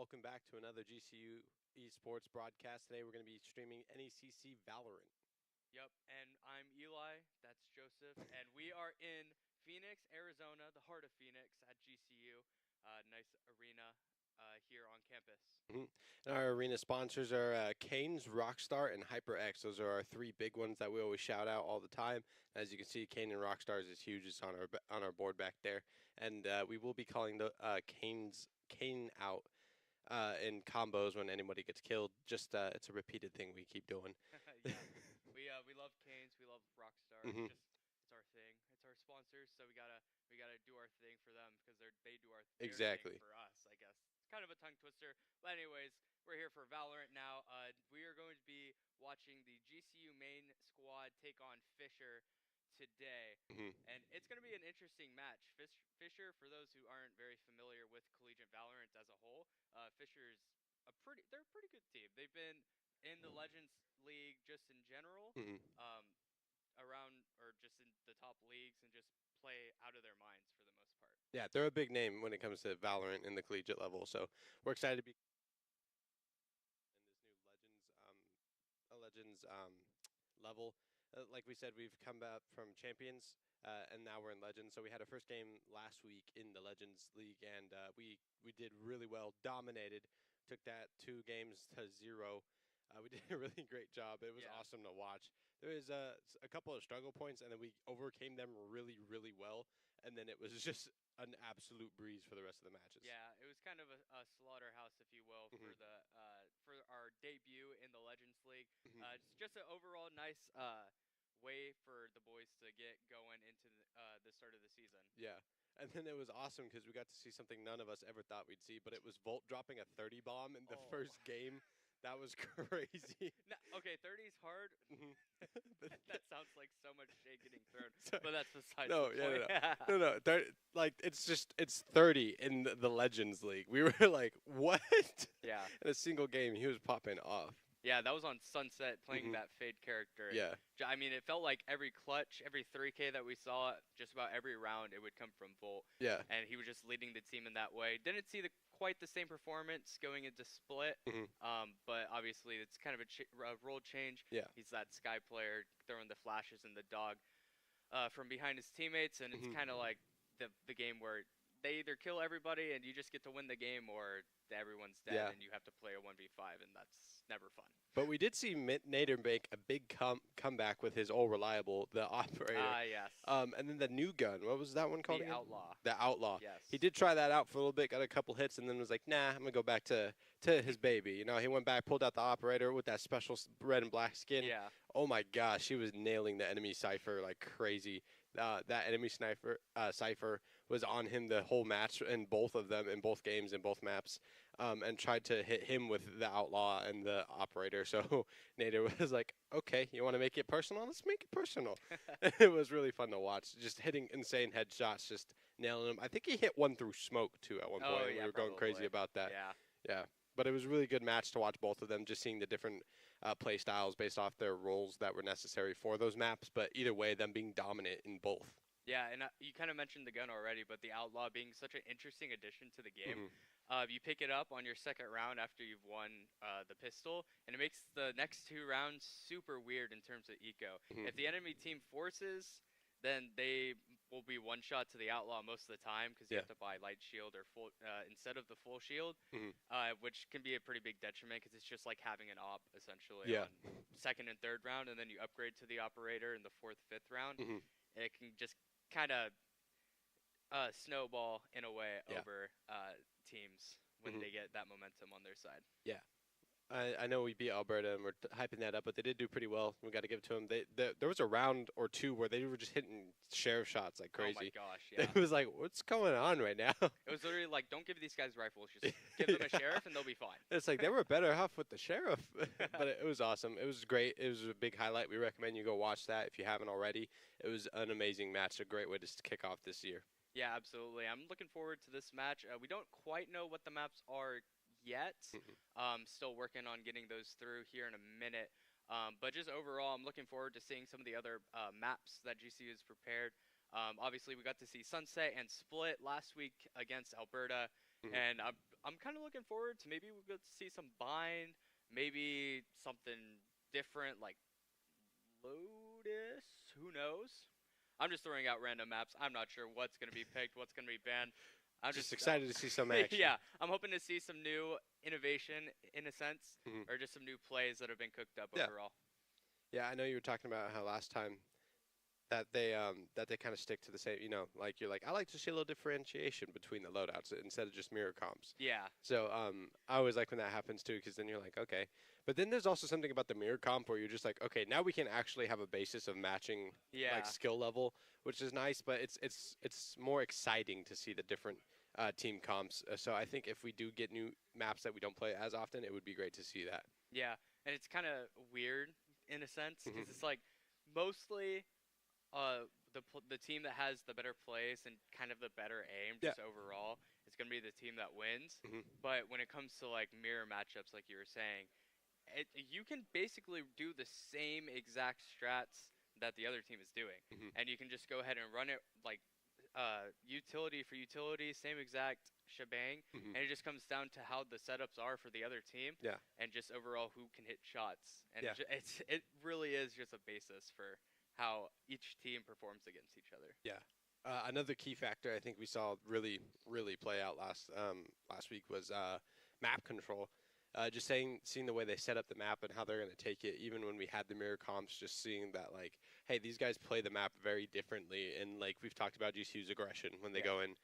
welcome back to another GCU Esports broadcast. Today we're going to be streaming NECC Valorant. Yep, and I'm Eli, that's Joseph, and we are in Phoenix, Arizona, the heart of Phoenix at GCU. Nice arena here on campus. And our arena sponsors are Kane's, Rockstar, and HyperX. Those are our three big ones that we always shout out all the time. As you can see, Kane and Rockstars is huge. It's on our board back there, and we will be calling the Kane out in combos when anybody gets killed. Just it's a repeated thing we keep doing. Yeah, we love Canes, we love Rockstar. Mhm. It's our thing. It's our sponsors, so we gotta do our thing for them because they do their thing Exactly. for us. I guess it's kind of a tongue twister, but anyways, we're here for Valorant now. We are going to be watching the GCU main squad take on Fisher today. Mhm. And it's going to be an interesting match. Fisher, for those who aren't very familiar with collegiate Valorant as a whole, Fisher's they're a pretty good team. They've been in the Legends League just in general, Mhm. um, around or just in the top leagues and just play out of their minds for the most part. Yeah, they're a big name when it comes to Valorant in the collegiate level. So we're excited to be in this new Legends level. Like we said, we've come back from Champions, and now we're in Legends. So we had our first game last week in the Legends League, and we did really well, dominated, took that 2 games to 0. We did a really great job. It was Yeah. awesome to watch. There was a couple of struggle points, and then we overcame them really, really well. And then it was just an absolute breeze for the rest of the matches. Yeah, it was kind of a slaughterhouse, if you will, Mhm. for our debut in the Legends League. Mhm. It's just an overall nice way for the boys to get going into the start of the season. Yeah. And then it was awesome because we got to see something none of us ever thought we'd see, but it was Volt dropping a 30 bomb in the Oh. first game. That was crazy. No, okay, 30 is hard. Mhm. That sounds like so much shade getting thrown, So- but that's besides no, the yeah, point. no, no. Like it's 30 in the Legends League. We were like, what? Yeah. In a single game, he was popping off. Yeah, that was on Sunset playing Mhm. that Fade character. Yeah. I mean, it felt like every clutch, every 3K that we saw, just about every round, it would come from Volt. Yeah. And he was just leading the team in that way. Didn't see quite the same performance going into Split, Mhm. but obviously it's kind of a role change. Yeah. He's that Sky player throwing the flashes and the dog from behind his teammates, and it's Mhm. kind of like the game where they either kill everybody and you just get to win the game, or everyone's dead Yeah. and you have to play a 1v5, and that's never fun. But we did see Nader make a big comeback with his all reliable, the operator. Ah, yes. And then the new gun. What was that one called The again? Outlaw. The Outlaw. Yes. He did try that out for a little bit, got a couple hits, and then was like, nah, I'm going to go back to his baby. You know, he went back, pulled out the operator with that special red and black skin. Yeah. Oh, my gosh. He was nailing the enemy Cypher like crazy. That enemy Cypher was on him the whole match in both of them, in both games, in both maps, and tried to hit him with the Outlaw and the operator. So Nader was like, okay, you want to make it personal? Let's make it personal. It was really fun to watch, just hitting insane headshots, just nailing them. I think he hit one through smoke, too, at one point. Oh, We yeah, were going crazy probably. about that. Yeah. Yeah. But it was a really good match to watch both of them, just seeing the different play styles based off their roles that were necessary for those maps. But either way, them being dominant in both. Yeah, and you kind of mentioned the gun already, but the Outlaw being such an interesting addition to the game. Mhm. You pick it up on your second round after you've won the pistol, and it makes the next 2 rounds super weird in terms of eco. Mhm. If the enemy team forces, then they will be one shot to the Outlaw most of the time because you Yeah. have to buy light shield or full instead of the full shield, Mhm. which can be a pretty big detriment because it's just like having an op essentially Yeah. on second and third round, and then you upgrade to the operator in the fourth, fifth round. Mhm. And it can just kind of snowball in a way Yeah. over teams when Mhm. they get that momentum on their side. Yeah. I know we beat Alberta and we're hyping that up, but they did do pretty well. We got to give it to them. There was a round or two where they were just hitting sheriff shots like crazy. Oh my gosh, yeah. It was like, what's going on right now? It was literally like, don't give these guys rifles, just give them a sheriff and they'll be fine. It's like they were better off with the sheriff. But it was awesome. It was great. It was a big highlight. We recommend you go watch that if you haven't already. It was an amazing match, a great way to kick off this year. Yeah, absolutely. I'm looking forward to this match. We don't quite know what the maps are yet. Still working on getting those through here in a minute. But just overall, I'm looking forward to seeing some of the other maps that GCU has prepared. Obviously, we got to see Sunset and Split last week against Alberta, Mhm. and I'm kind of looking forward to maybe we get to see some bind, maybe something different like Lotus. Who knows? I'm just throwing out random maps. I'm not sure what's gonna be picked, what's gonna be banned. I'm Just excited to see some action. yeah, I'm hoping to see some new innovation in a sense, Mhm. or just some new plays that have been cooked up Yeah. overall. Yeah, I know you were talking about how last time that they kind of stick to the same. Like you're like, I like to see a little differentiation between the loadouts instead of just mirror comps. Yeah, So I always like when that happens too, because then you're like, okay. But then there's also something about the mirror comp where you're just like, okay, now we can actually have a basis of matching yeah, like skill level, which is nice. But it's more exciting to see the different team comps. So I think if we do get new maps that we don't play as often, it would be great to see that. yeah. And it's kind of weird in a sense because Mhm. it's like mostly the team that has the better plays and kind of the better aim Yeah. just overall is going to be the team that wins. Mhm. But when it comes to like mirror matchups, like you were saying, you can basically do the same exact strats that the other team is doing, Mhm. and you can just go ahead and run it like utility for utility, same exact shebang, Mhm. and it just comes down to how the setups are for the other team, Yeah. and just overall who can hit shots, and Yeah. it really is just a basis for how each team performs against each other. Yeah. Another key factor I think we saw really play out last week was map control. Just seeing the way they set up the map and how they're going to take it, even when we had the mirror comps, just seeing that like, hey, these guys play the map very differently, and like we've talked about GCU's aggression when they Yeah. go in,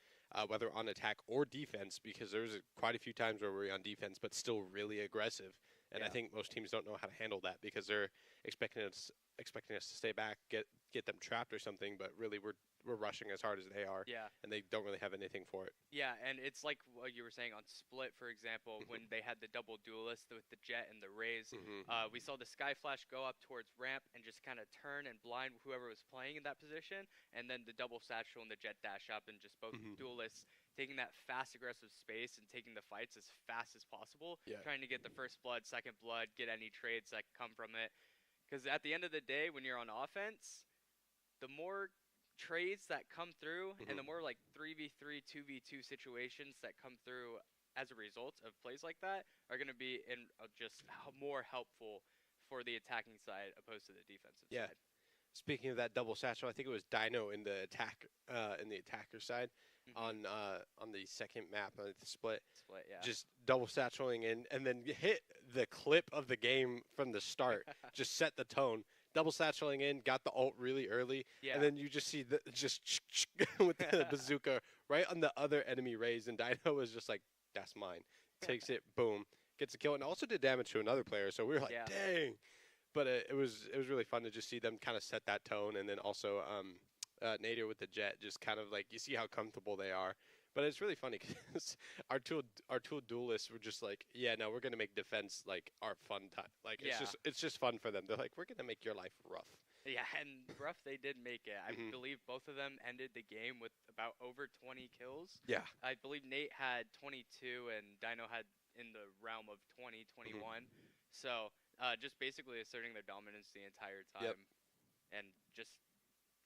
whether on attack or defense, because there's quite a few times where we're on defense but still really aggressive, and I Yeah. think most teams don't know how to handle that because they're expecting us to stay back, get them trapped or something, but really we're rushing as hard as they are, Yeah. and they don't really have anything for it. Yeah, and it's like what you were saying on Split, for example, Mhm. when they had the double duelist with the Jet and the Raze. Mhm. We saw the Sky Flash go up towards ramp and just kind of turn and blind whoever was playing in that position, and then the double satchel and the Jet dash up, and just both Mhm. duelists taking that fast, aggressive space and taking the fights as fast as possible, Yeah. trying to get the first blood, second blood, get any trades that come from it. Because at the end of the day, when you're on offense, the more trades that come through and the Mhm. more like 3v3 2v2 situations that come through as a result of plays like that are going to be in just more helpful for the attacking side opposed to the defensive Yeah. side. Speaking of that double satchel, I think it was Dino in the attacker side Hmm. on the second map on the split, Split, yeah. just double satcheling in and then hit the clip of the game from the start. Just set the tone. Double satcheling in, got the ult really early, Yeah. and then you just see the just with the bazooka right on the other enemy raised, and Dino was just like, "That's mine." Takes it, boom, gets a kill, and also did damage to another player. So we were like, Yeah. "Dang!" But it was really fun to just see them kind of set that tone, and then also Nader with the Jet, just kind of like you see how comfortable they are. But it's really funny because our two duelists were just like, yeah, no, we're gonna make defense like our fun time. Like Yeah. it's just fun for them. They're like, we're gonna make your life rough. Yeah, and rough they did make it. I Mhm. believe both of them ended the game with about over 20 kills. Yeah. I believe Nate had 22 and Dino had in the realm of 20, 21. So just basically asserting their dominance the entire Yep. time. And just,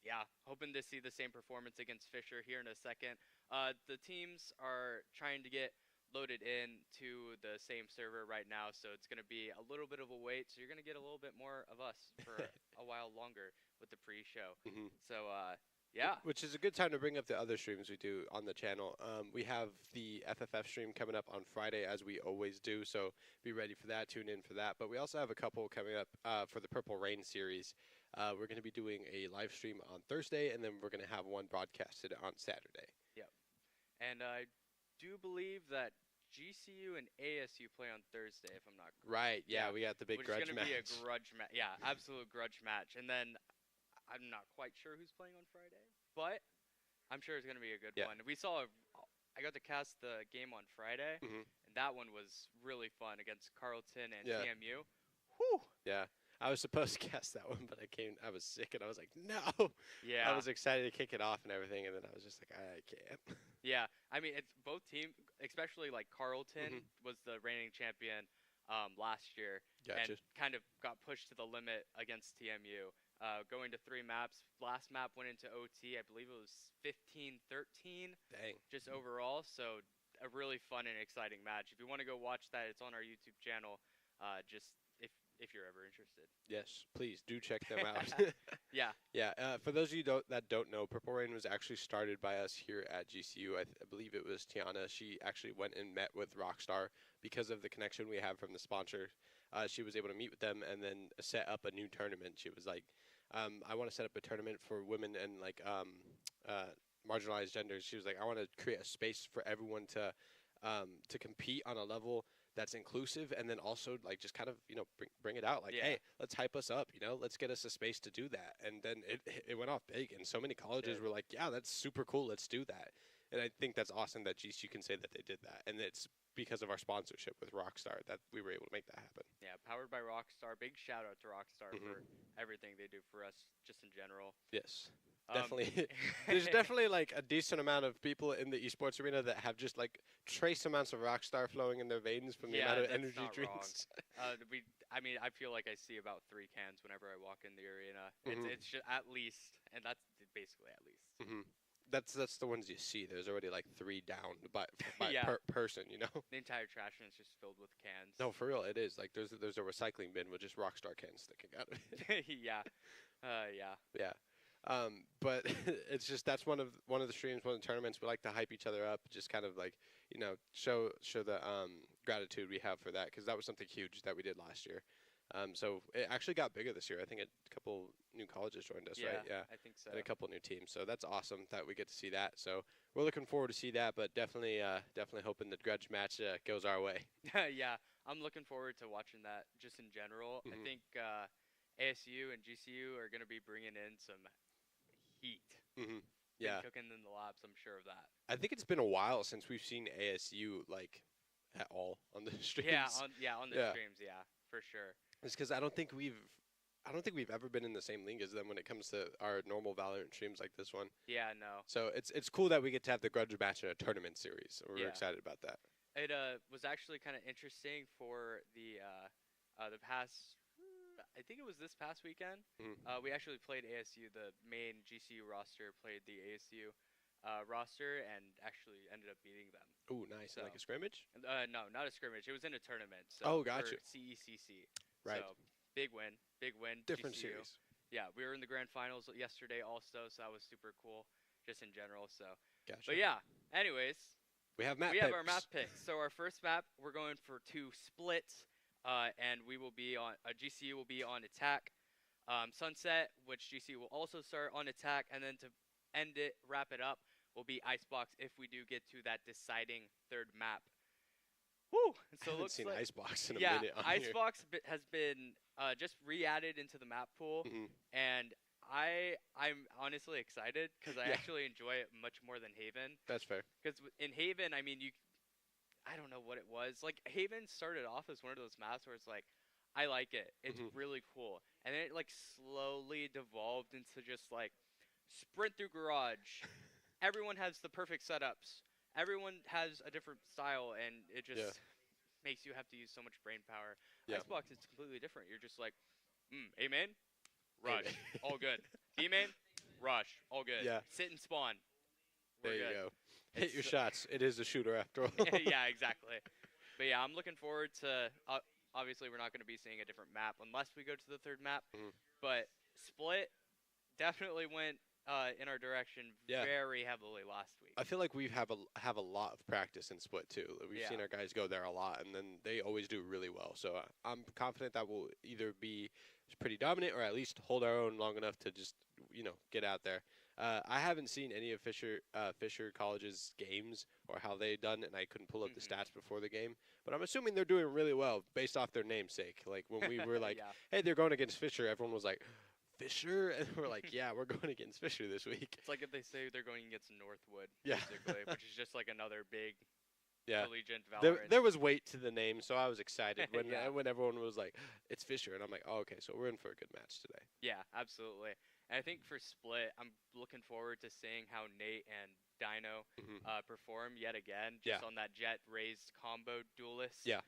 yeah, hoping to see the same performance against Fisher here in a second. The teams are trying to get loaded in to the same server right now, so it's going to be a little bit of a wait. So you're going to get a little bit more of us for a while longer with the pre-show. Mhm. So, yeah. Which is a good time to bring up the other streams we do on the channel. We have the FFF stream coming up on Friday, as we always do, so be ready for that. Tune in for that. But we also have a couple coming up for the Purple Rain series. We're going to be doing a live stream on Thursday, and then we're going to have one broadcasted on Saturday. Yep. And I do believe that GCU and ASU play on Thursday, if I'm not Right, yeah, Yeah, we got the big which is grudge going to match. be a grudge match. Yeah, absolute grudge match. And then I'm not quite sure who's playing on Friday, but I'm sure it's going to be a good Yeah. one. I got to cast the game on Friday, Mhm. and that one was really fun against Carleton and Yeah. TMU. Whew. Yeah. I was supposed to cast that one, but I was sick, and I was like, no. Yeah. I was excited to kick it off and everything, and then I was just like, I can't. Yeah. I mean, it's both teams, especially like Carleton Mhm. was the reigning champion last year Gotcha. and kind of got pushed to the limit against TMU. Going to 3 maps. Last map went into OT. I believe it was 15-13 Dang. just overall. So a really fun and exciting match. If you want to go watch that, it's on our YouTube channel. Just if you're ever interested. Yes, please do check them out. Yeah. Yeah, for those of you that don't know, Purple Rain was actually started by us here at GCU. I believe it was Tiana. She actually went and met with Rockstar because of the connection we have from the sponsor. She was able to meet with them and then set up a new tournament. She was like, I want to set up a tournament for women and like marginalized genders. She was like, I want to create a space for everyone to compete on a level that's inclusive, and then also like just kind of bring it out like, hey, let's hype us up, let's get us a space to do that. And then it went off big, and so many colleges were like, yeah, that's super cool, let's do that. And I think that's awesome that GCU can say that they did that, and it's because of our sponsorship with Rockstar that we were able to make that happen. Yeah, powered by Rockstar. Big shout out to Rockstar for everything they do for us just in general. Yes. Definitely. There's definitely like a decent amount of people in the esports arena that have just like trace amounts of Rockstar flowing in their veins from the amount of energy drinks. I mean, I feel like I see about 3 cans whenever I walk in the arena. It's just at least, and that's basically at least. That's the ones you see. There's already like 3 down by per person, The entire trash can is just filled with cans. No, for real, it is. Like there's a recycling bin with just Rockstar cans sticking out of it. Yeah. Yeah. But it's just that's one of the streams, one of the tournaments. We like to hype each other up, just kind of like show the gratitude we have for that, because that was something huge that we did last year. So it actually got bigger this year. I think a couple new colleges joined us, right? Yeah, I think so. And a couple new teams. So that's awesome that we get to see that. So we're looking forward to see that, but definitely hoping the grudge match goes our way. Yeah, I'm looking forward to watching that just in general. I think ASU and GCU are going to be bringing in some heat. Yeah. Cooking in the labs, I'm sure of that. I think it's been a while since we've seen ASU like at all on the streams. On the streams, for sure. It's because I don't think we've ever been in the same league as them when it comes to our normal Valorant streams like this one. Yeah, no. So it's cool that we get to have the grudge match in a tournament series. So we're excited about that. It was actually kind of interesting for the past. I think it was this past weekend. We actually played ASU. The main GCU roster played the ASU roster and actually ended up beating them. Ooh, nice. So, like a scrimmage? No, not a scrimmage. It was in a tournament. So gotcha. CECC. Right. So big win. Different GCU. series. Yeah, we were in the grand finals yesterday also, so that was super cool just in general. So. Gotcha. But yeah, anyways. We have our map picks. So our first map, we're going for 2 splits. And we will be on GCU will be on attack, Sunset, which GCU will also start on attack, and then to wrap it up, will be Icebox if we do get to that deciding 3rd map. Woo! So I haven't seen Icebox in a minute. Icebox has been just re-added into the map pool, and I'm honestly excited because I actually enjoy it much more than Haven. That's fair. Because in Haven, I mean, I don't know what it was. Like, Haven started off as one of those maps where it's like, I like it. It's really cool. And then it, like, slowly devolved into just, like, sprint through garage. Everyone has the perfect setups. Everyone has a different style, and it just makes you have to use so much brain power. Icebox is completely different. You're just like, A main, rush, all good. B main, rush, all good. Yeah. Sit and spawn. There you go. Hit your shots. It is a shooter after all. Yeah, exactly. But yeah, I'm looking forward to. Obviously, we're not going to be seeing a different map unless we go to the 3rd map. But Split definitely went in our direction very heavily last week. I feel like we have a lot of practice in Split too. We've seen our guys go there a lot, and then they always do really well. So I'm confident that we'll either be pretty dominant or at least hold our own long enough to just get out there. I haven't seen any of Fisher College's games or how they done, and I couldn't pull up the stats before the game. But I'm assuming they're doing really well based off their namesake. Like when we were like, "Hey, they're going against Fisher," everyone was like, "Fisher," and we're like, "Yeah, we're going against Fisher this week." It's like if they say they're going against Northwood, basically, which is just like another big. Allegiant Valorant. There was weight to the name, so I was excited when everyone was like, "It's Fisher," and I'm like, "Oh, okay, so we're in for a good match today." Yeah, absolutely. And I think for Split, I'm looking forward to seeing how Nate and Dino perform yet again, just on that Jet raised combo duelist. Yeah.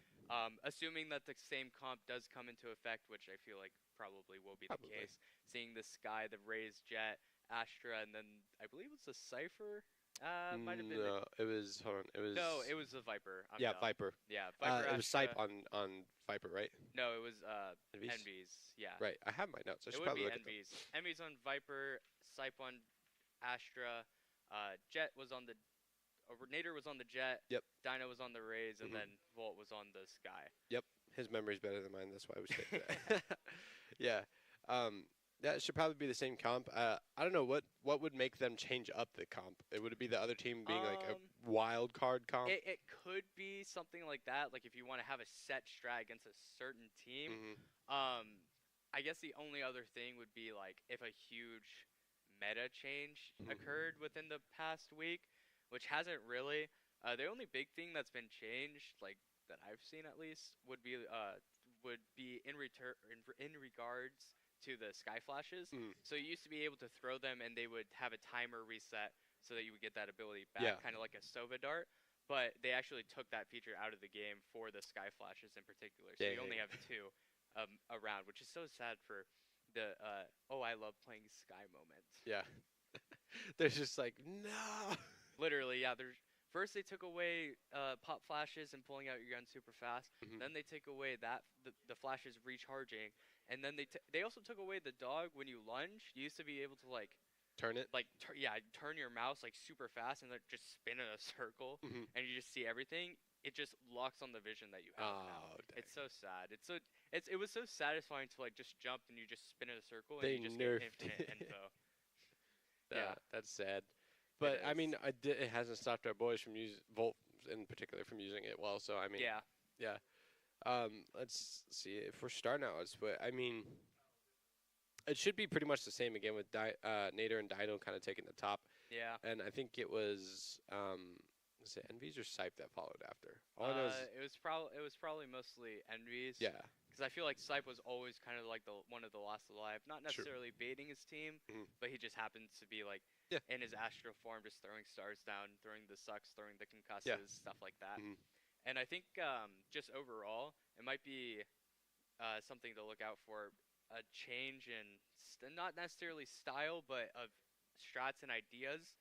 Assuming that the same comp does come into effect, which I feel like probably will be the case. Seeing the Sky, the raised Jet, Astra, and then I believe it's a Cypher Might have been. No, it was. Hold on. It was. No, it was the Viper. I'm Yeah, dumb. Viper. Yeah, Viper. It was Sipe on Viper, right? No, it was Envies? Envies. Yeah. Right. I have my notes. I It should would probably be look at them. Envies. Envies on Viper. Sipe on Astra. Jet was on the. Nader was on the Jet. Yep. Dino was on the Rays, and Mhm. then Volt was on the Sky. Yep. His memory's better than mine. That's why I was saying that. Yeah. That should probably be the same comp. I don't know what would make them change up the comp. Would it be the other team being like a wild card comp? It could be something like that. Like if you want to have a set strat against a certain team. Mhm. I guess the only other thing would be like if a huge meta change occurred within the past week, which hasn't really. The only big thing that's been changed, like that I've seen at least, would be in regards to the sky flashes. So you used to be able to throw them and they would have a timer reset so that you would get that ability back, Yeah. kind of like a Sova dart. But they actually took that feature out of the game for the sky flashes in particular. So Yeah, you only yeah. have two around, which is so sad for the I love playing sky moment. Yeah. They're just like, no. Literally, yeah. First they took away pop flashes and pulling out your gun super fast. Mhm. Then they take away the flashes recharging, and then they also took away the dog when you lunge. You used to be able to Turn it. turn your mouse like super fast and then just spin in a circle, Mhm. and you just see everything. It just locks on the vision that you have now. Oh, dang. It's so sad. It was so satisfying to like just jump and you just spin in a circle and They you just nerfed get infinite info. Yeah, that's sad. But I is. mean, it hasn't stopped our boys from using Volt in particular from using it well. So I mean, Yeah. let's see if we're starting out. I mean, it should be pretty much the same again with Nader and Dino kind of taking the top. Yeah. And I think it was was it Envies or Sipe that followed after. All I know is, It was probably mostly Envies. yeah. Because I feel like Sipe was always kind of like one of the last alive, not True. necessarily baiting his team, Mhm. but he just happened to be like Yeah. in his Astro form, just throwing stars down, throwing the sucks, throwing the concusses, stuff like that. Mhm. And I think just overall, it might be something to look out for, a change in not necessarily style, but of strats and ideas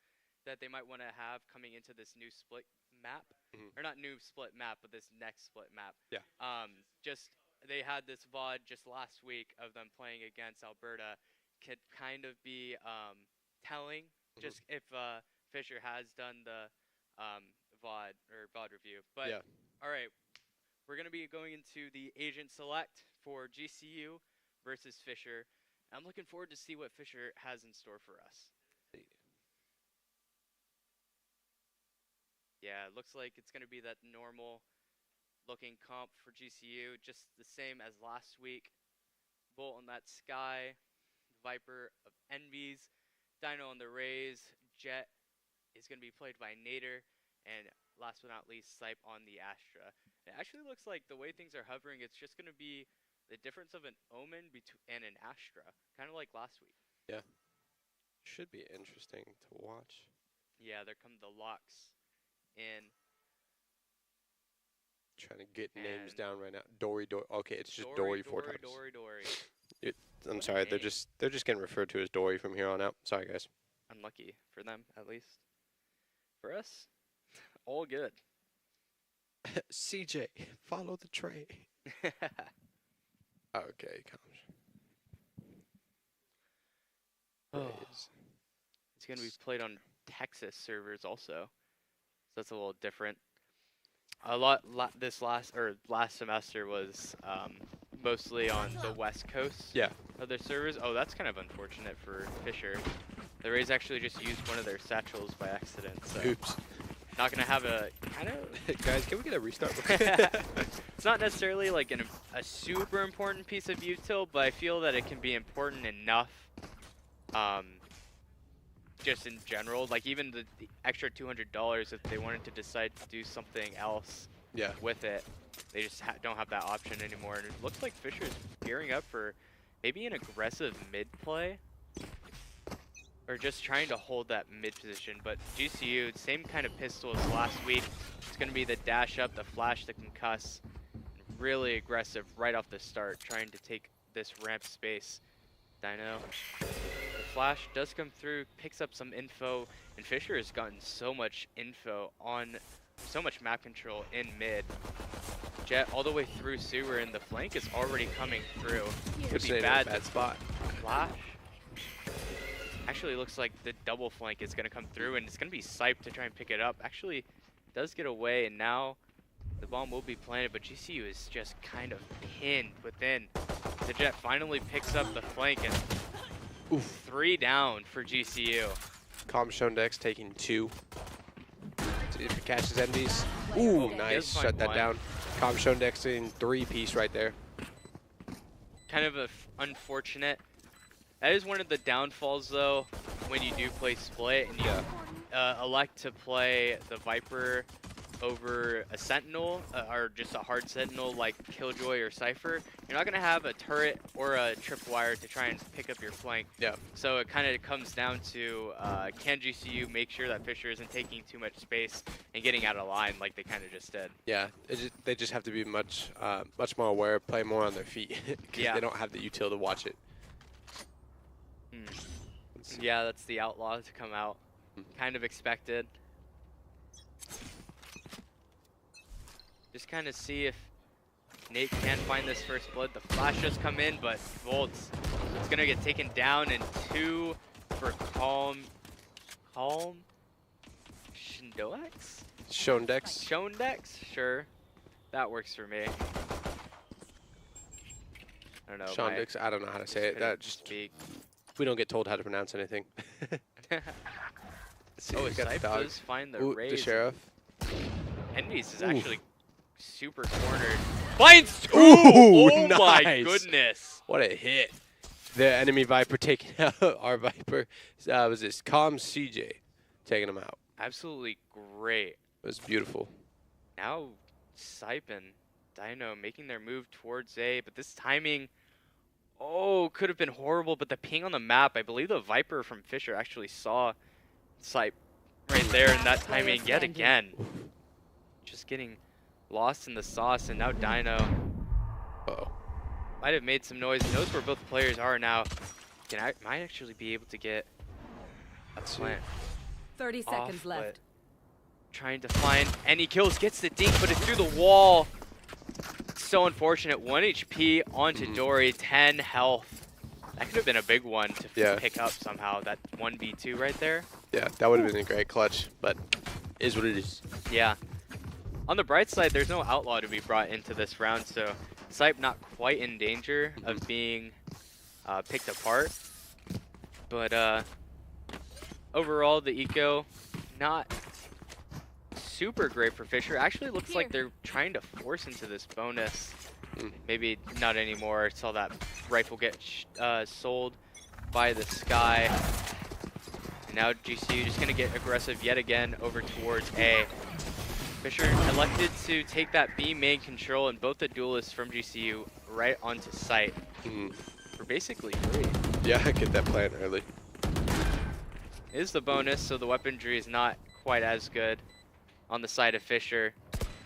that they might want to have coming into this new split map, or not new split map, but this next split map. Yeah. They had this VOD just last week of them playing against Alberta. Could kind of be telling, just if Fisher has done the VOD review. But Yeah. all right, we're gonna be going into the agent select for GCU versus Fisher. I'm looking forward to see what Fisher has in store for us. Yeah, it looks like it's going to be that normal looking comp for GCU, just the same as last week. Bolt on that Sky, Viper of Envies, Dino on the Rays, Jet is going to be played by Nader, and last but not least, Sipe on the Astra. It actually looks like the way things are hovering, it's just going to be the difference of an Omen and an Astra, kind of like last week. Yeah. Should be interesting to watch. Yeah, there come the locks in. Trying to get names down right now. Dory. Okay, it's just Dory four times. Dory. I'm sorry. They're just getting referred to as Dory from here on out. Sorry, guys. Unlucky for them, at least. For us, all good. CJ, follow the train. Okay, It's going to be played on Texas servers also, so that's a little different. Last semester was mostly on the West Coast. Yeah. Of their servers. Oh, that's kind of unfortunate for Fisher. The Rays actually just used one of their satchels by accident. So Oops. not gonna have a kind of. Guys, can we get a restart? It's not necessarily like a super important piece of util, but I feel that it can be important enough. Just in general, like even the extra $200 if they wanted to decide to do something else with it, they just don't have that option anymore. And it looks like Fisher's gearing up for maybe an aggressive mid play, or just trying to hold that mid position. But GCU, same kind of pistol as last week. It's going to be the dash up, the flash, the concuss. Really aggressive right off the start, trying to take this ramp space. Dino, the flash does come through, picks up some info, and Fisher has gotten so much info on, so much map control in mid. Jet all the way through sewer, and the flank is already coming through. Could be bad spot. Flash. Actually, looks like the double flank is going to come through, and it's going to be Sipe to try and pick it up. Actually, does get away, and now the bomb will be planted, but GCU is just kind of pinned within. The Jet finally picks up the flank, and Oof. 3 down for GCU. Calm Shondex taking 2. If he catches Envies. Ooh, nice. Shut that down. Calm Shondex in 3-piece right there. Kind of unfortunate. That is one of the downfalls, though, when you do play split and you elect to play the Viper over a Sentinel, or just a hard Sentinel like Killjoy or Cypher. You're not going to have a turret or a tripwire to try and pick up your flank. Yeah. So it kind of comes down to, can GCU make sure that Fisher isn't taking too much space and getting out of line like they kind of just did. Yeah, they just have to be much more aware, play more on their feet, because they don't have the util to watch it. Yeah, that's the outlaw to come out. Kind of expected. Just kind of see if Nate can find this first blood. The flash does come in, but Volts is going to get taken down, and 2 for Calm. Shondex? Sure. That works for me. I don't know. Shondex, I don't know how to say it. That just speak. We don't get told how to pronounce anything. Oh, Sipe does find the raise. The sheriff. Envies is actually super cornered. Finds 2! Oh nice. My goodness. What a hit. The enemy Viper taking out our Viper. Was this Calm CJ taking him out. Absolutely great. It was beautiful. Now Sipe and Dino making their move towards A, but this timing, could have been horrible, but the ping on the map, I believe the Viper from Fisher actually saw Sipe right there, and that timing yet again. Just getting lost in the sauce, and now Dino might have made some noise. He knows where both players are now. Might actually be able to get a plant. 30 seconds left. Trying to find any kills, gets the dink, but it's through the wall. So unfortunate. 1 HP onto Dory, 10 health. That could have been a big one to pick up somehow. That 1v2 right there. Yeah, that would have been a great clutch, but is what it is. Yeah. On the bright side, there's no outlaw to be brought into this round, so Sipe not quite in danger of being picked apart. But overall, the eco not super great for Fisher. Actually looks like they're trying to force into this bonus. Maybe not anymore. Saw that rifle get sold by the Sky. And now GCU just going to get aggressive yet again over towards A. Fisher elected to take that B main control, and both the duelists from GCU right onto site. For basically free. Yeah, get that plant early. Is the bonus, so the weaponry is not quite as good on the side of Fisher.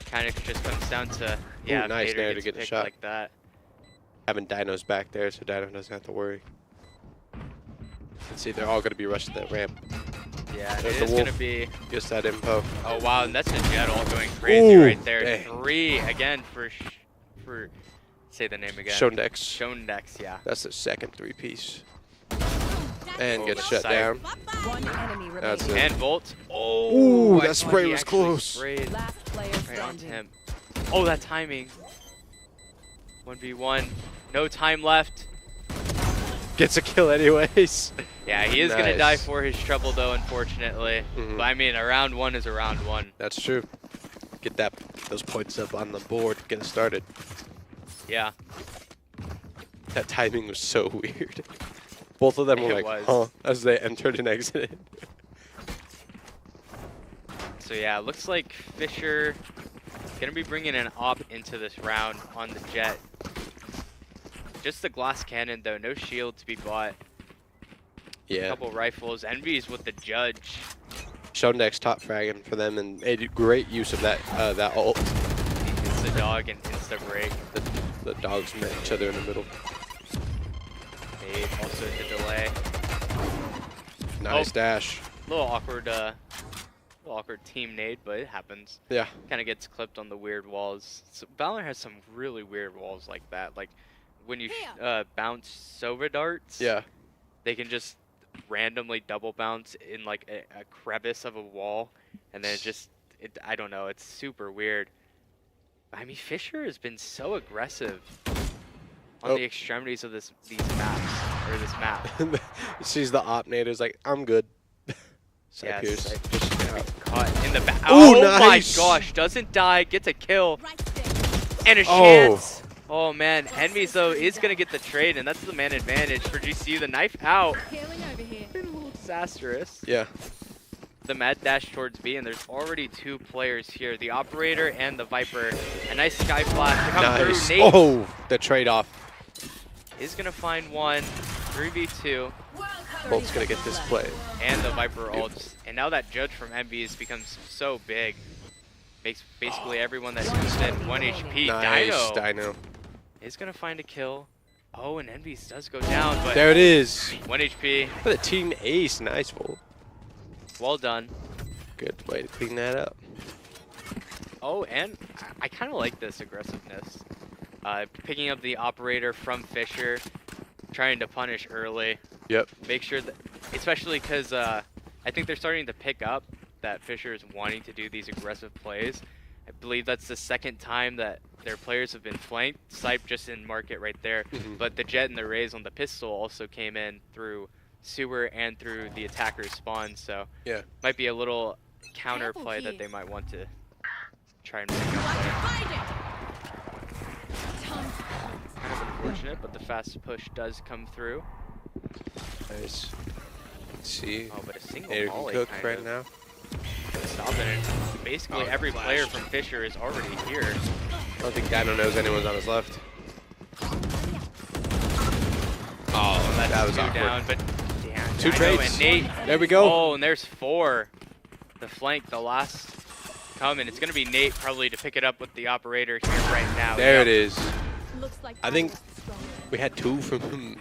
Kind of just comes down to, nice Vader there to gets get the picked shot. like that. Having Dino's back there, so Dino doesn't have to worry. Let's see, they're all going to be rushing that ramp. Yeah, it is going to be. Just that info. Oh, wow, and that's a Jet all going crazy right there. Dang. 3 again for, say the name again. Shondex, yeah. That's the second 3-piece. And gets Sipe. shut down. One enemy That's remaining. it. And Volt. Ooh, I that thought spray he was actually close. sprayed Last player right onto standing. him. Oh, that timing. 1v1. No time left. Gets a kill anyways. Yeah, he is going to die for his trouble, though, unfortunately. But I mean, a round 1 is a round 1. That's true. Get those points up on the board. Get it started. Yeah. That timing was so weird. Both of them were like, huh, as they entered and exited. So yeah, looks like Fisher going to be bringing an op into this round on the Jet. Just the glass cannon, though. No shield to be bought. Yeah. A couple rifles. Envy's with the Judge. Shondex top fragging for them and made great use of that ult. It's the dog and insta break. The dogs met each other in the middle. Nade also the delay. Nice dash. Little awkward team nade, but it happens. Yeah. Kind of gets clipped on the weird walls. So Valor has some really weird walls like that. Like when you bounce Sova darts, Yeah. they can just randomly double bounce in like a crevice of a wall, and then I don't know, it's super weird. I mean, Fisher has been so aggressive on the extremities of these maps, or this map. Sees the op nader's like, I'm good. Yeah, Pierce. Caught in the back. Ooh, Oh nice. my gosh, doesn't die, gets a kill, and a Oh. chance. Oh man, Enemies though is gonna get the trade, and that's the man advantage for GCU. The knife out. Been a little disastrous. Yeah. The mad dash towards B, and there's already 2 players here, the operator and the Viper. A nice sky flash to come Nice. through. Nate Oh, the trade-off. is gonna find one. 3v2. Bolt's gonna get this play. And the Viper ults. And now that judge from MBs becomes so big. Makes basically everyone that's within 1 HP. Nice, Dino. Is gonna find a kill. Oh, and Envies does go down, but There it is. 1 HP. For the team ace. Nice, Volt. Well done. Good way to clean that up. Oh, and I kind of like this aggressiveness. Picking up the operator from Fisher, trying to punish early. Yep. Make sure that, especially because I think they're starting to pick up that Fisher is wanting to do these aggressive plays. I believe that's the 2nd time that their players have been flanked. Sipe just in market right there. But the Jet and the Rays on the pistol also came in through sewer and through the attacker's spawn. So Yeah. might be a little counter play that they might want to try and make up. Kind of unfortunate, but the fast push does come through. Nice. Let's see. Oh, but a single Nader can volley cook kind right of now. stopping it. Basically, every player from Fisher is already here. I don't think Dino knows anyone's on his left. Oh, That's that was 2 awkward. down, but damn, 2 Dino trades. and Nate. There we go. Oh, and there's 4. The flank, the last coming. It's going to be Nate probably to pick it up with the operator here right now. There Yep. it is. I think we had 2 from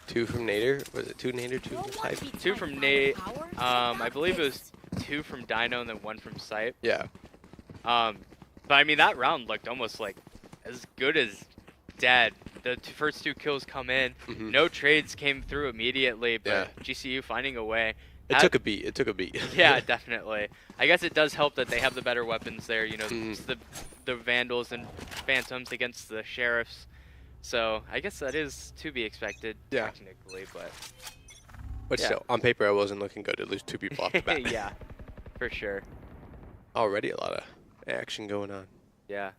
2 from Nader. Was it 2 Nader, 2 from Sipe? 2 from Nate. I believe it was 2 from Dino and then 1 from Sipe. Yeah. But I mean, that round looked almost like as good as dead. The first 2 kills come in. No trades came through immediately, but GCU finding a way. It took a beat. It took a beat. Yeah, definitely. I guess it does help that they have the better weapons there. You know, it's the Vandals and Phantoms against the Sheriffs. So I guess that is to be expected technically, but still, on paper, I wasn't looking good to lose 2 people off the bat. yeah, for sure. Already a lot of action going on. Yeah. It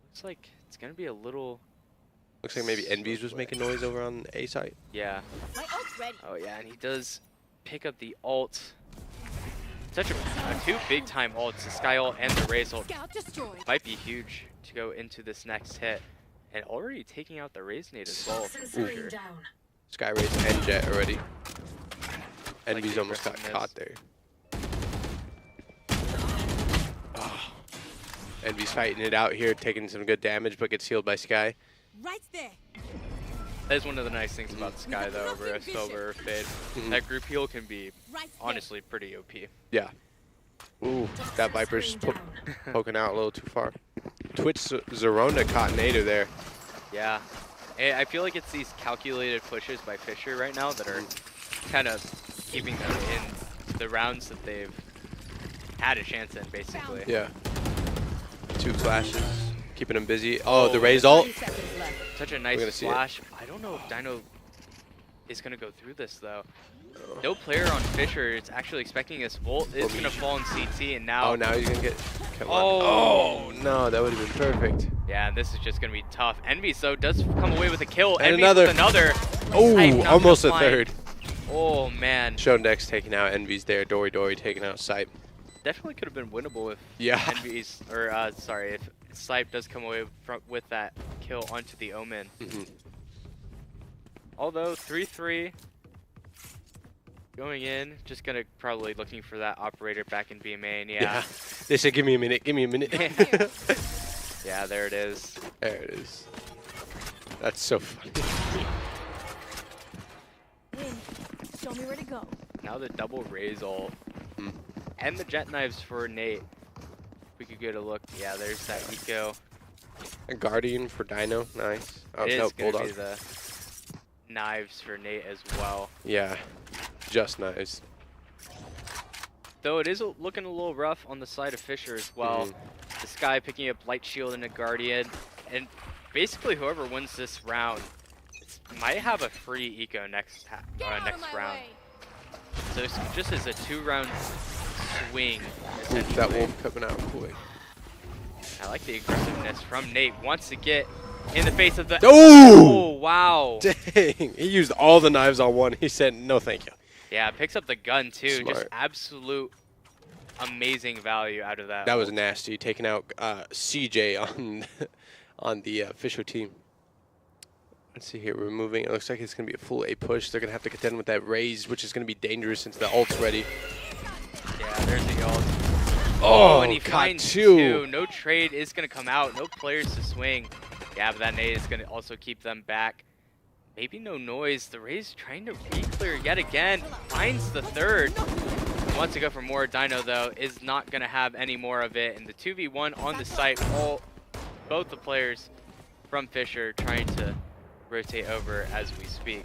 looks like it's going to be a little... Looks like maybe Envies was making noise over on the A site. Yeah. My ult's ready. Oh, yeah, and he does pick up the ult. Such a 2 big-time ults, the Sky ult and the Raze ult. Scout destroyed. Might be huge to go into this next hit. And already taking out the Raze nade as well. For sure. Sky Raze and Jet already. Like Envies the almost got aggressiveness. caught there. Oh. Envy's fighting it out here, taking some good damage, but gets healed by Sky. Right there. That is one of the nice things about Sky, though, over a Sova or Fade. That group heal can be, honestly, pretty OP. Yeah. Ooh, that Viper's poking out a little too far. Twitch Zerona caught Nader there. Yeah. I feel like it's these calculated pushes by Fisher right now that are kind of keeping them in the rounds that they've had a chance in, basically. Yeah. 2 flashes, keeping him busy. Oh, the Raze ult. Such a nice flash. I don't know if Dino is going to go through this, though. No player on Fisher is actually expecting this. Volt is going to fall in CT, and now... Oh, now he's going to get... Oh, no, that would have been perfect. Yeah, and this is just going to be tough. Envy, though, does come away with a kill. And Envy another. with another. Oh, almost a third. Oh, man. Shonedex taking out Envy's there. Dory taking out Sipe. Definitely could have been winnable if Yeah. Envy's, or sorry, if Sipe does come away with that kill onto the Omen. Although 3-3 going in, just gonna probably looking for that operator back in B main. Yeah. They said, "Give me a minute. Give me a minute." Yeah, there it is. There it is. That's so funny. Show me where to go. Now the double raise ult. And the jet knives for Nate. We could get a look. Yeah, there's that eco. A Guardian for Dino. Nice. Oh, It no, is going to Bulldog. be the knives for Nate as well. Yeah, just nice. Though it is looking a little rough on the side of Fisher as well. The Sky picking up Light Shield and a Guardian. And basically whoever wins this round might have a free eco next round. So it's just as a 2-round swing. That wolf coming out quick. I like the aggressiveness from Nate. Wants to get in the face of the... Oh! Oh, wow. Dang, he used all the knives on one. He said, no thank you. Yeah, picks up the gun too. Smart. Just absolute amazing value out of that. That was nasty, taking out CJ on the Fisher team. Let's see here, we're moving. It looks like it's going to be a full A push. They're going to have to contend with that raise, which is going to be dangerous since the ult's ready. Yeah, there's the ult. Oh, and he got finds two. two. No trade is going to come out. No players to swing. Yeah, but that nade is going to also keep them back. Maybe no noise. The Rays trying to re-clear yet again. Finds the third. Wants to go for more. Dino, though, is not going to have any more of it. And the 2v1 on the site, both the players from Fisher trying to rotate over as we speak.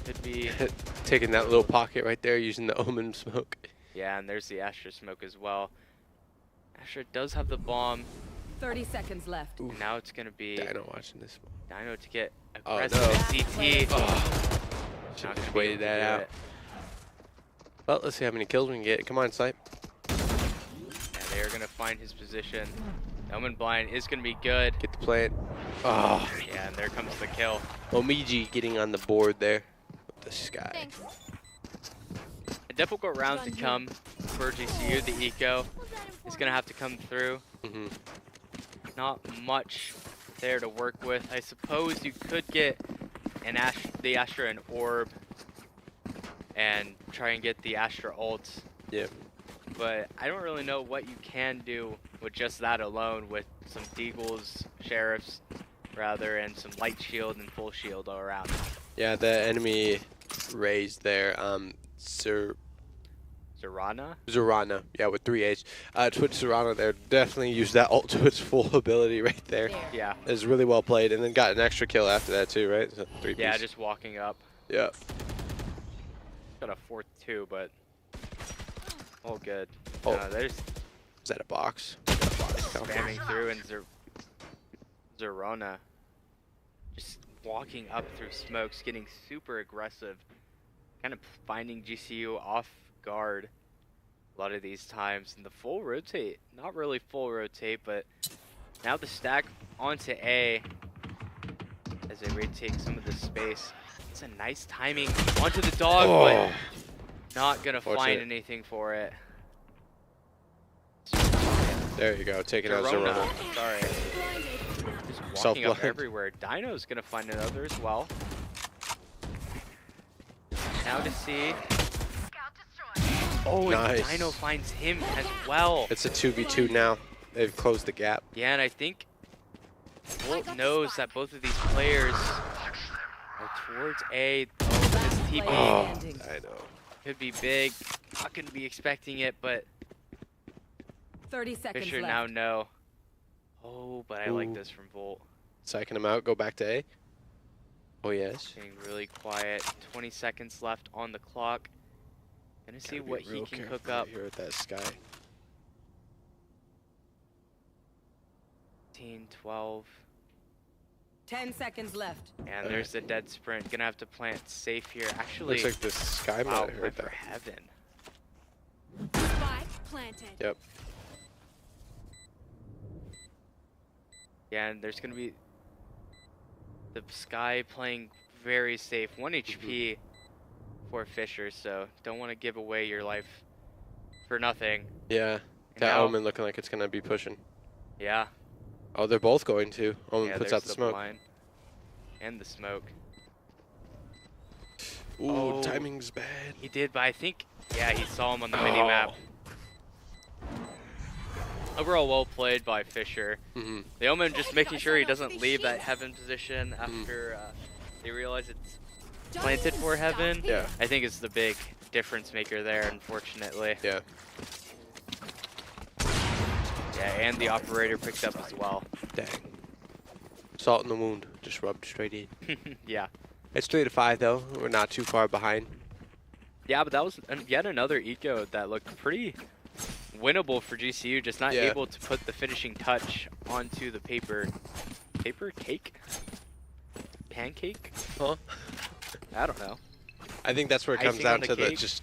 Could be taking that little pocket right there, using the Omen smoke. Yeah, and there's the Astra smoke as well. Astra does have the bomb. 30 seconds left. And now it's going to be Dino watching this one. Dino to get Oh, aggressive no. in CT. Oh. Not Should've gonna just be waited able to that do out. it. Well, let's see how many kills we can get. Come on, Snipe. Yeah, they are going to find his position. Omen Blind is going to be good. Get the plant. Oh, Yeah, and there comes the kill. Omiji getting on the board there with the Sky. Thanks. A difficult round to come for GCU. The eco is going to have to come through. Not much there to work with. I suppose you could get the Astra an orb and try and get the Astra ult. Yeah. But I don't really know what you can do with just that alone, with some Deagles, Sheriffs, rather, and some light shield and full shield all around. Yeah, the enemy raised there. Zorana? Yeah, with 3H. Twitch Zorana there definitely used that ult to its full ability right there. Yeah. It was really well played, and then got an extra kill after that too, right? So 3 Yeah, piece. just walking up. Yeah. Got a 4-2, but all good. Oh. There's Is that a box? spamming through, and Zorana just walking up through smokes, getting super aggressive, kind of finding GCU off guard a lot of these times. And the full rotate, not really full rotate, but now the stack onto A as they retake some of the space. It's a nice timing onto the dog, but not gonna find anything for it. There you go, taking out Zorana. Sorry. Just walking up everywhere. Dino's gonna find another as well. Now to see. Oh, Nice. and Dino finds him as well. It's a 2v2 now. They've closed the gap. Yeah, and I think Volt knows that both of these players are towards A. Oh, but his TP I know. could be big. Not gonna be expecting it, but 30 seconds Fisher left. now know. Oh, but I like this from Volt. Psyching him out, go back to A. Oh, yes. Getting really quiet. 20 seconds left on the clock. Gonna see Gotta be what he real can careful cook up. Here with that Sky. 15, 12. 10 seconds left. And there's the dead sprint. Gonna have to plant safe here. Actually, Looks like the Sky might wow, have heard right for that. heaven. Spike planted. Yep. Yeah, and there's gonna be the Sky playing very safe. 1 HP for Fisher, so don't want to give away your life for nothing. Yeah. And That now- Omen looking like it's going to be pushing. Yeah. Oh, they're both going to. Omen Yeah, puts there's out the smoke. blind and the smoke. Ooh, Oh. timing's bad. He did, but I think, yeah, he saw him on the mini-map. Overall, well played by Fisher. The Omen just making sure he doesn't leave that heaven position after they realize it's planted for heaven. Yeah. I think it's the big difference maker there, unfortunately. Yeah. Yeah, and the operator picked up as well. Dang. Salt in the wound. Just rubbed straight in. Yeah. It's 3-5 though. We're not too far behind. Yeah, but that was yet another eco that looked pretty winnable for GCU, just not able to put the finishing touch onto the paper. Paper? Cake? Pancake? Huh? I don't know. I think that's where it comes Icing on down the to the cake? it's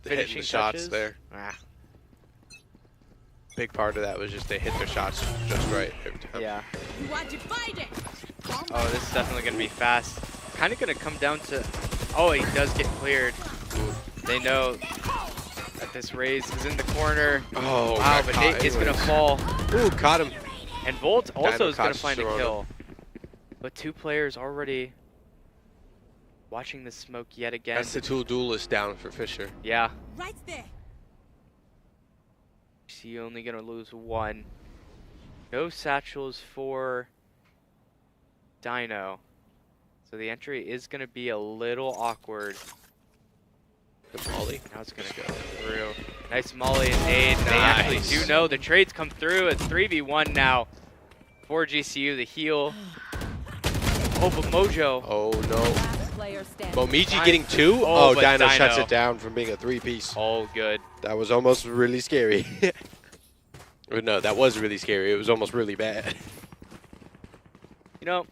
the hitting Finishing the shots touches? there. Ah, Big part of that was just they hit their shots just right every time. yeah. You are divided. Oh, this is definitely going to be fast. Kind of going to come down to... Oh, he does get cleared. They know that this raise is in the corner. Oh, Wow, got but caught Nate is going to anyways. fall. Ooh, caught him. And Volt also Dino is going caught to find a Sharona. kill. But 2 players already watching the smoke yet again. That's the tool duelist down for Fisher. Yeah. Right there. GCU only going to lose 1. No satchels for Dino. So the entry is going to be a little awkward. The Molly. Now it's going to go through. Nice Molly and nade. They actually Nice. do know the trades come through. It's 3v1 now for GCU. The heal. Oh, but Mojo. Oh no. Last player standing. Momiji getting 2? Oh, Oh, but Dino shuts Dino. it down from being a 3-piece. Oh, good. That was almost really scary. Or no, that was really scary. It was almost really bad. You know,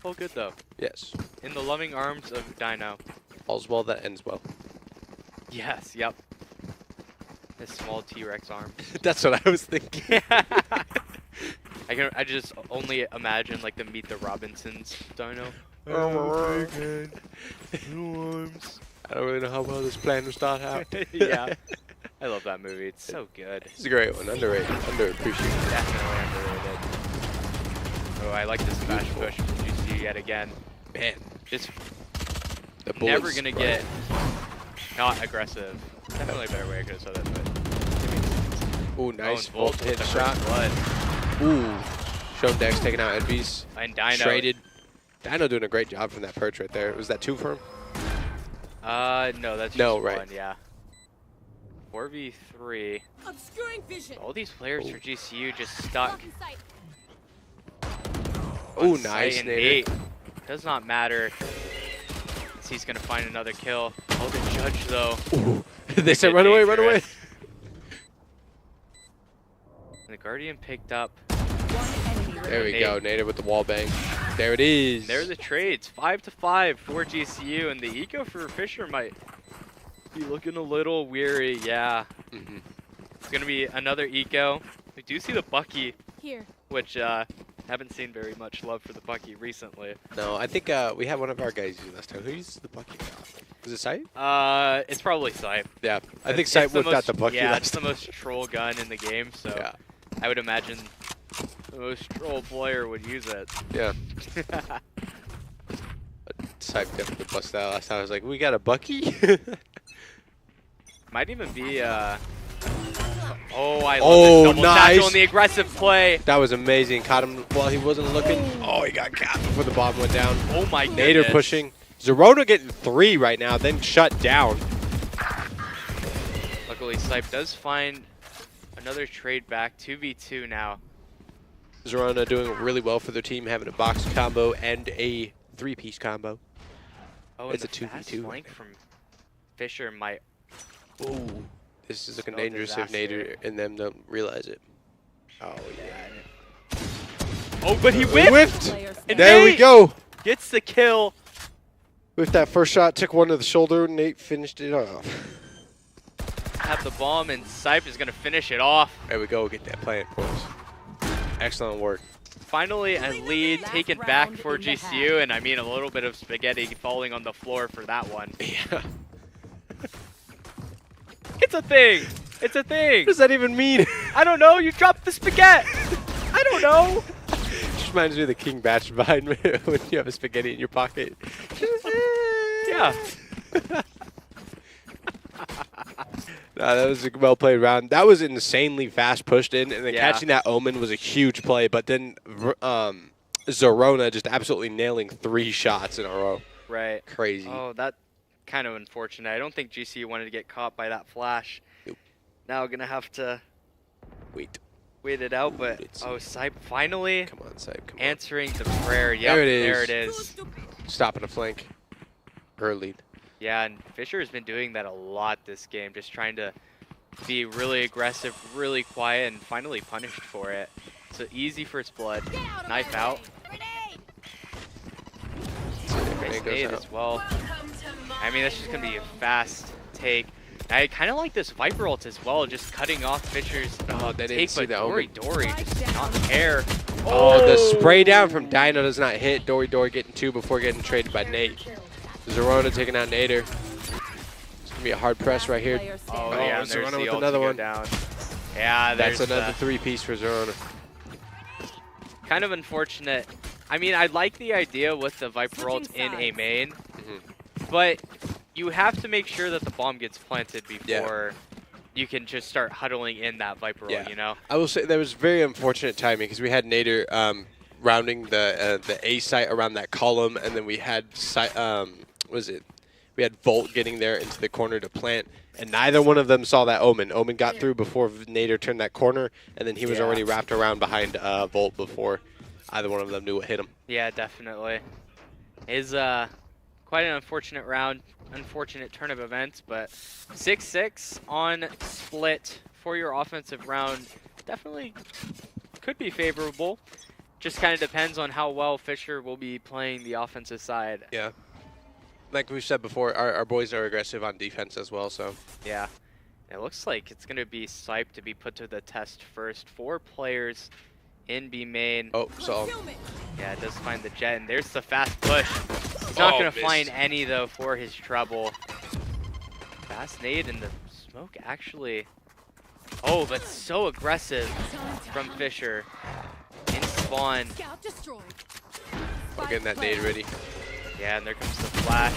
all good though. Yes. In the loving arms of Dino. All's well that ends well. Yes, yep. His small T-Rex arm. That's what I was thinking. I just only imagine like the Meet the Robinsons Dino. Oh, I don't really know how well this plan will start out. Yeah. I love that movie. It's so good. It's a great one. Underrated. Underappreciated. Definitely underrated. Oh, I like this smash push from GC yet again. Man. Just The never bullets, gonna right? get not aggressive. Definitely a better way I could have said that, but Ooh, nice. Oh, and Volt Volt hit with the shot. first blood. Ooh. Shown Dex taking out Envy's. And Dino. Traded. Dino doing a great job from that perch right there. Was that 2 for him? No, that's just No, 1, right. yeah. 4v3. Obscuring vision. All these players for GCU just stuck. Ooh, on nice. site, and Nader. 8. Does not matter. He's gonna find another kill. Oh, the judge though. Ooh. They said run away, run away. Dangerous. And the Guardian picked up. There we Nate. go. Nader with the wall bang. There it is. There are the trades. 5-5 for GCU, and the eco for Fisher might be looking a little weary. Yeah, Mhm. it's gonna be another eco. We do see the Bucky, Here. which haven't seen very much love for the Bucky recently. No, I think we had one of our guys use last time. Who uses the Bucky? Was it Sight? It's probably Sight. Yeah, I think It's Sight the whipped out most- the Bucky Yeah, last it's the time. most troll gun in the game, so Yeah. I would imagine the most troll player would use it. Yeah. Sight definitely busted out last time. I was like, we got a Bucky? Might even be oh, I love Oh, this double nice. satchel and the aggressive play. That was amazing. Caught him while he wasn't looking. Oh, he got capped before the bomb went down. Oh my Nader goodness. pushing. Zerona getting 3 right now, then shut down. Luckily, Sipe does find another trade back. 2v2 now. Zerona doing really well for their team, having a box combo and a 3-piece combo. Oh, It's and a the fast 2v2 flank from Fisher might. Ooh. This is looking Spell dangerous if disaster. Nader and them don't realize it. Oh, yeah. Oh, but he whiffed! Player And There we Nate go. gets the kill. With that first shot, took one to the shoulder, Nate finished it off. Have the bomb, and Sipe is going to finish it off. There we go, get that plant, boys. Excellent work. Finally, a lead Last taken back round for in the GCU, and I mean a little bit of spaghetti falling on the floor for that one. Yeah. It's a thing. It's a thing. What does that even mean? I don't know. You dropped the spaghetti. I don't know. Just reminds me of the King Batch behind me when you have a spaghetti in your pocket. Yeah. No, that was a well played round. That was insanely fast pushed in, and then Yeah. catching that Omen was a huge play. But then Zerona just absolutely nailing 3 shots in a row. Right. Crazy. Oh, that kind of unfortunate. I don't think GCU wanted to get caught by that flash. Nope. Now gonna have to Wait. wait it out, but Let's oh, see. Sype finally Come on, Sype. Come on. answering the prayer. Yep, There it is. there it is. Stopping a flank. Early. Yeah, and Fisher has been doing that a lot this game, just trying to be really aggressive, really quiet, and finally punished for it. So easy first blood. Knife out. Nice It goes nade out. as well. I mean, that's just going to be a fast take. I kind of like this Viper ult as well, just cutting off Fisher's Oh, they didn't take, see but the Dory just not care. Oh, the spray down from Dino does not hit. Dory getting 2 before getting traded by Nate. Zerona taking out Nader. It's going to be a hard press right here. Oh, Oh, yeah, and there's Zerona the with ult to another go one. down. Yeah, That's there's another 3-piece for Zerona. kind of unfortunate. I mean, I like the idea with the Viper ult in a main, but you have to make sure that the bomb gets planted before you can just start huddling in that Viper ult, you know? I will say that was very unfortunate timing because we had Nader rounding the A site around that column, and then we had we had Volt getting there into the corner to plant, and neither one of them saw that Omen. Omen got through before Nader turned that corner, and then he was already wrapped around behind Volt before either one of them knew what hit him. Yeah, definitely. Is quite an unfortunate round, unfortunate turn of events, but 6-6 on split for your offensive round definitely could be favorable. Just kind of depends on how well Fisher will be playing the offensive side. Yeah. Like we said before, our boys are aggressive on defense as well, so. Yeah. It looks like it's going to be Sype to be put to the test first. 4 players in B main. Oh, so. Yeah, it does find the jet, and there's the fast push. He's not going to missed. find any, though, for his trouble. Fast nade in the smoke, actually. Oh, but so aggressive from Fisher. In spawn. We're getting that nade ready. Yeah, and there comes the flash.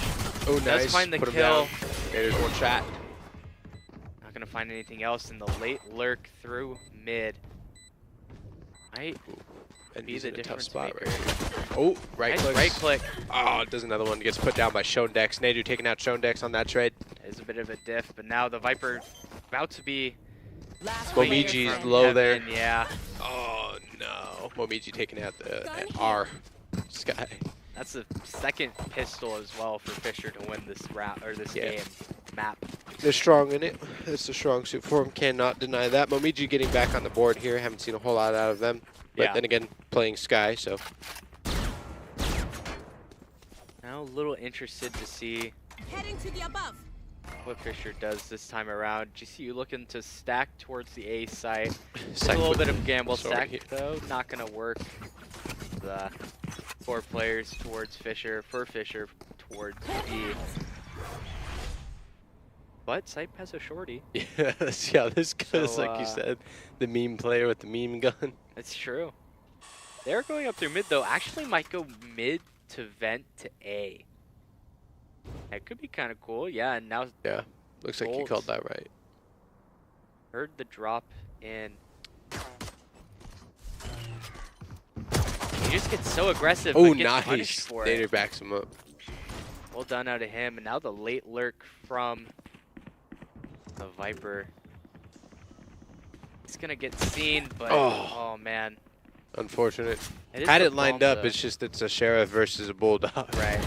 Oh, Does nice. find the Put him kill. down. Nader's one shot. Not going to find anything else in the late lurk through mid. Might And be he's the in a tough difference spot maker. right here. Oh, right Nice click. right click. Oh, it does another one. Gets put down by Shondex. Nader taking out Shondex on that trade. Is a bit of a diff, but now the Viper about to be Momiji's from low there. heaven, yeah. Oh, no. Momiji taking out the R. Sky. That's the second pistol as well for Fisher to win this game map. They're strong in it. It's a strong suit for him. Cannot deny that. Momiji getting back on the board here. Haven't seen a whole lot out of them. But then again, playing Sky, so. Now a little interested to see Heading to the above. what Fisher does this time around. GCU looking to stack towards the A site. It's a Psych little with bit of gamble sorry. stack though, not gonna work. The 4 players towards Fisher, for Fisher towards B. But Sype has a shorty. Yeah, this goes, So, like you said, the meme player with the meme gun. That's true. They're going up through mid though. Actually might go mid to vent to A. That could be kind of cool. Yeah, and now Yeah, looks like you Bolt. called that right. heard the drop in. He just gets so aggressive. Oh, but gets punished nice. for it. Nader backs him up. Well done out of him. And now the late lurk from the Viper. He's gonna get seen, but oh man. Unfortunate. It Had is it the lined bomb, up, though. it's just it's a sheriff versus a bulldog. Right.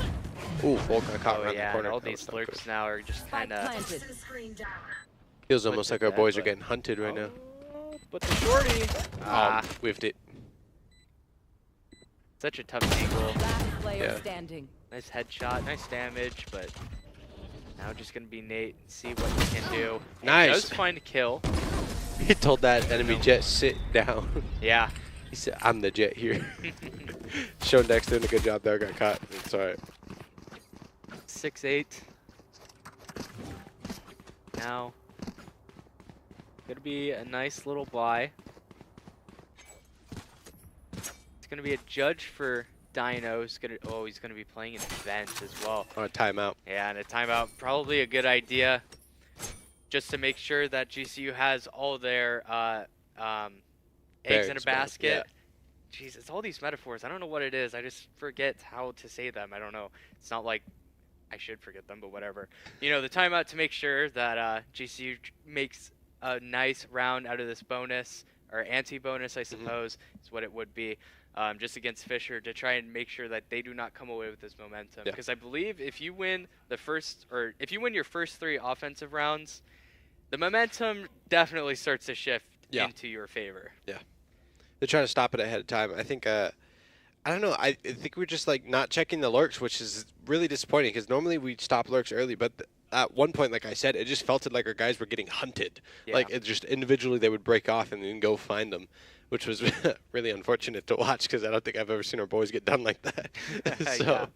Ooh, Volk got caught Oh around yeah, the corner. and all That these was not lurks good. now are just kind of. Feels put almost to like our bed, boys are but- getting hunted right now. Oh, but the shorty. Ah, Whiffed it. such a tough angle. Last player Yeah. standing. Nice headshot, nice damage, but now just gonna be Nate and see what he can do. He Nice. does find a kill. He told that enemy jet sit down. Yeah. He said, "I'm the jet here." Shondex doing a good job there. Got caught. It's all right. 6-8. Now, gonna be a nice little buy. It's gonna be a judge for Dino. He's gonna be playing an event as well. On a timeout. Yeah, and a timeout, probably a good idea, just to make sure that GCU has all their eggs in a Berries back, basket. Jeez, it's all these metaphors. I don't know what it is. I just forget how to say them. I don't know. It's not like I should forget them, but whatever. You know, the timeout to make sure that GCU makes a nice round out of this bonus, or anti-bonus, I suppose, is what it would be, just against Fisher, to try and make sure that they do not come away with this momentum. Because I believe if you win if you win your first 3 offensive rounds, the momentum definitely starts to shift into your favor. Yeah. They're trying to stop it ahead of time. I think, I don't know. I think we're just like not checking the lurks, which is really disappointing because normally we stop lurks early. But at one point, like I said, it just felt like our guys were getting hunted. Yeah. Like it just individually they would break off and then go find them, which was really unfortunate to watch because I don't think I've ever seen our boys get done like that. So,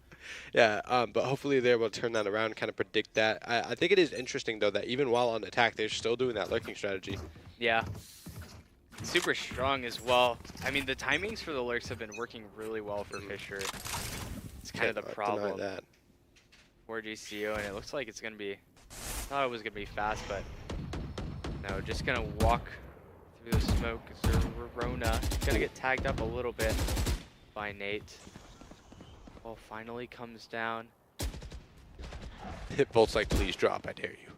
but hopefully they're able to turn that around and kind of predict that. I think it is interesting, though, that even while on attack, they're still doing that lurking strategy. Yeah. Super strong as well. I mean, the timings for the lurks have been working really well for Fisher. It's kind of the problem for GCU, and it looks like it's going to be, I thought it was going to be fast, but no, just going to walk through the smoke. Rona going to get tagged up a little bit by Nate. Ball finally comes down. Bolt's like, please drop, I dare you.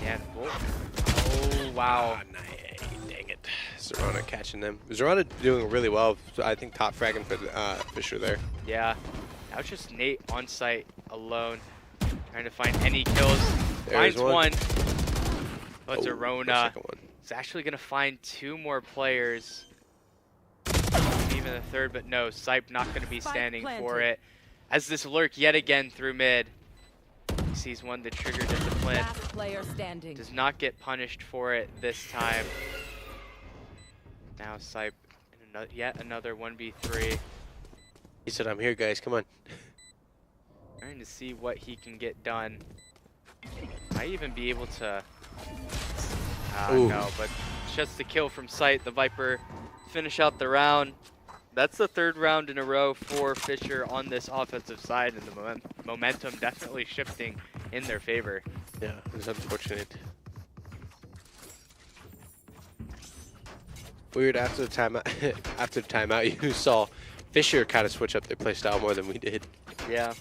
And Bolt. Oh, wow. Dang it. Zorana catching them. Zorana doing really well. I think top fragging for Fisher there. Yeah. Now it's just Nate on site alone, trying to find any kills. There's Finds one. But Zorana one. is actually going to find 2 more players. Even the third, but no, Sipe not going to be standing for it. As this lurk yet again through mid. He sees one, the trigger discipline. Last player standing. Does not get punished for it this time. Now Sipe in yet another 1v3. He said, I'm here, guys. Come on. Trying to see what he can get done. Might even be able to... no, but just the kill from sight. The Viper finish out the round. That's the 3rd round in a row for Fisher on this offensive side, and the momentum definitely shifting in their favor. Yeah, it's unfortunate. Weird, after the timeout, you saw Fisher kind of switch up their play style more than we did. Yeah,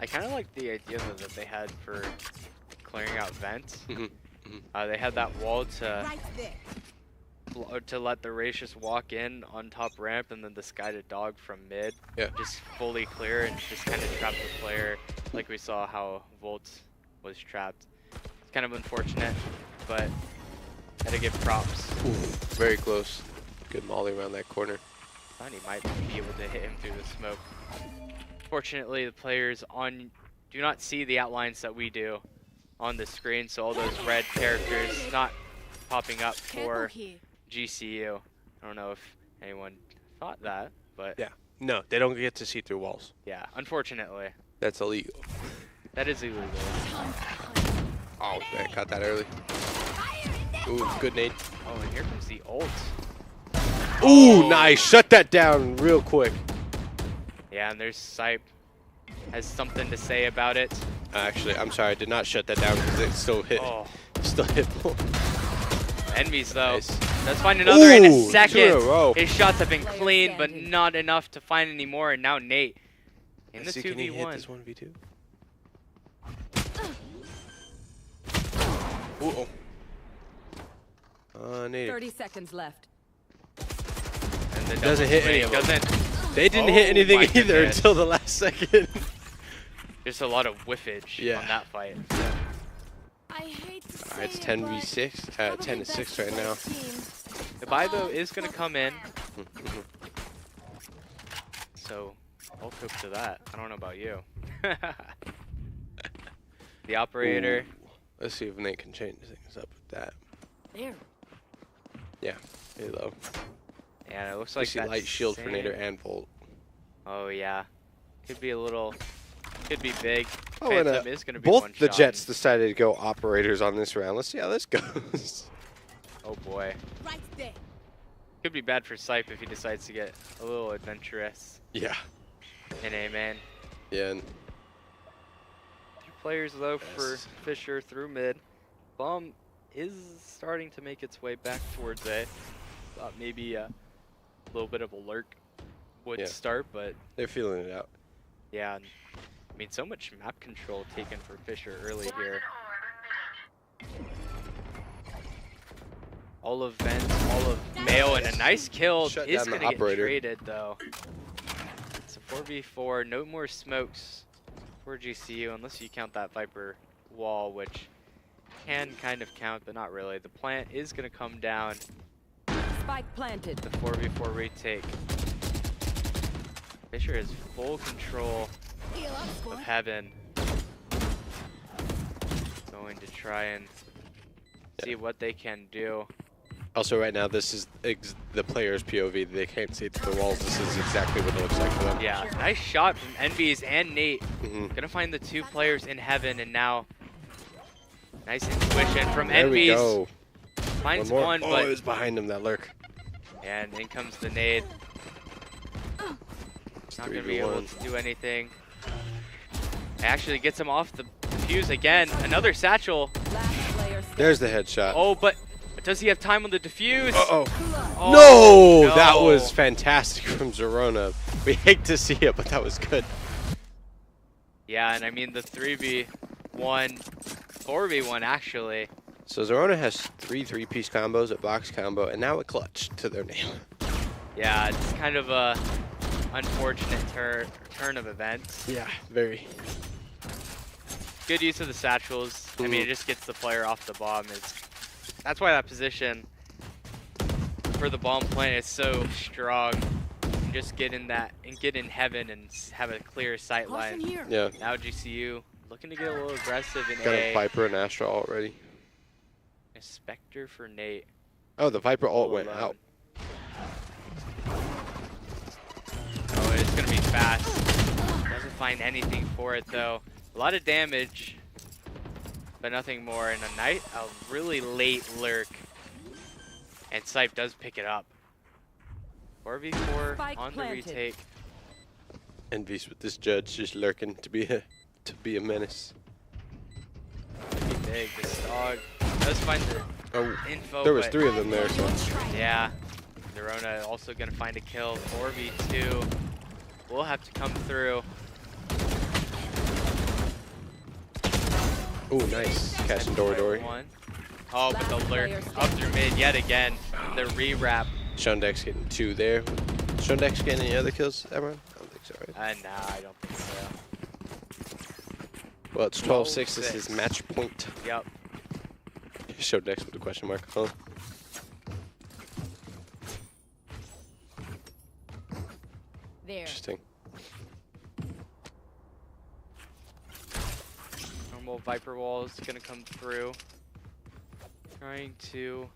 I kind of like the idea that they had for clearing out vents. They had that wall to let the Racious walk in on top ramp, and then the Sky Dog from mid. Yeah. Just fully clear and just kind of trap the player, like we saw how Volt was trapped. It's kind of unfortunate, but had to give props. Ooh, very close. Good molly around that corner. Thought he might be able to hit him through the smoke. Fortunately, the players do not see the outlines that we do on the screen, so all those red characters not popping up for GCU. I don't know if anyone thought that, but yeah, no, they don't get to see through walls. Yeah, unfortunately. That's illegal. That is illegal. Oh, I caught that early. Ooh, good nade. Oh, and here comes the ult. Ooh, nice. Shut that down real quick. Yeah, and there's Sipe. Has something to say about it. Actually, I'm sorry, I did not shut that down because it still hit. Still hit. Enemies though. Nice. Let's find another in a 2 second. in a row. His shots have been clean, but not enough to find any more. And now Nate in the 2v1. Can he hit this 1v2? Ooh. Nate. 30 seconds left. And the doesn't hit any of them. Doesn't. They didn't hit anything either until the last second. There's a lot of whiffage on that fight. I hate to Alright, it's 10v6, 10-6 right now. The buy though is gonna come in. So, all hope to that. I don't know about you. The operator. Ooh. Let's see if Nate can change things up with that. There. Yeah, pretty low. Yeah, it looks like that light shield for Nader and Volt. Oh yeah, could be a little, could be big. Oh, Phantom and is gonna be both one the shot. Jets decided to go operators on this round. Let's see how this goes. Oh boy. Right there. Could be bad for Sipe if he decides to get a little adventurous. Yeah. In A man. Yeah. And 2 players though for Fisher through mid. Bomb is starting to make its way back towards A. Thought maybe a little bit of a lurk would start, but they're feeling it out. yeah, I mean, so much map control taken for Fisher early here. All of vents, all of mail, and a nice kill Shut is down the going to get operator. traded, though. It's a 4v4, no more smokes for GCU, unless you count that Viper wall, which can kind of count, but not really. The plant is going to come down. Spike planted. The 4v4 retake. Fisher has full control of heaven. Going to try and see what they can do. Also, right now, this is the player's POV. They can't see through the walls. This is exactly what it looks like for them. Yeah, nice shot from Envies and Nate. Mm-hmm. Gonna find the 2 players in heaven, and now nice intuition from There we Envies. go. Finds One more. one, Oh, but it was behind him, that lurk. and in comes the nade. Not gonna be able 3v1. to do anything. Actually gets him off the fuse again. Another satchel. Last player There's the headshot. Oh, but does he have time on the defuse? Uh-oh. Oh, No! That was fantastic from Zerona. We hate to see it, but that was good. Yeah, and I mean the 3v1, 4v1 actually. So Zerona has 3 3-piece combos, a box combo, and now a clutch to their name. Yeah, it's kind of a unfortunate turn of events. Yeah, very. Good use of the satchels. I mean, it just gets the player off the bomb. That's why that position for the bomb plant is so strong. You can just get in that and get in heaven and have a clear sight line. Yeah. Now GCU looking to get a little aggressive in Got A. a Viper and Astra already. A Spectre for Nate. Oh, the Viper ult All went alone. out. Oh, it's going to be fast. Doesn't find anything for it, though. A lot of damage, but nothing more. And a really late lurk. And Sipe does pick it up. 4v4 Spike on planted. the retake. Envies with this judge just lurking to be a menace. Pretty big. This dog does find the Oh, info. there was but 3 of them there, so. yeah. Zerona also going to find a kill. 4v2. We'll have to come through. Ooh, nice. Catching Dory. One. Oh, but the lurk up through mid yet again. The re-wrap. Shundex getting 2 there. Shundex getting any other kills, Emron? I don't think so, right? Nah, I don't think so. Well, it's 12-6. This is match point. Yep. Shundex with a question mark. Huh? There. Interesting. Normal Viper wall is going to come through. Trying to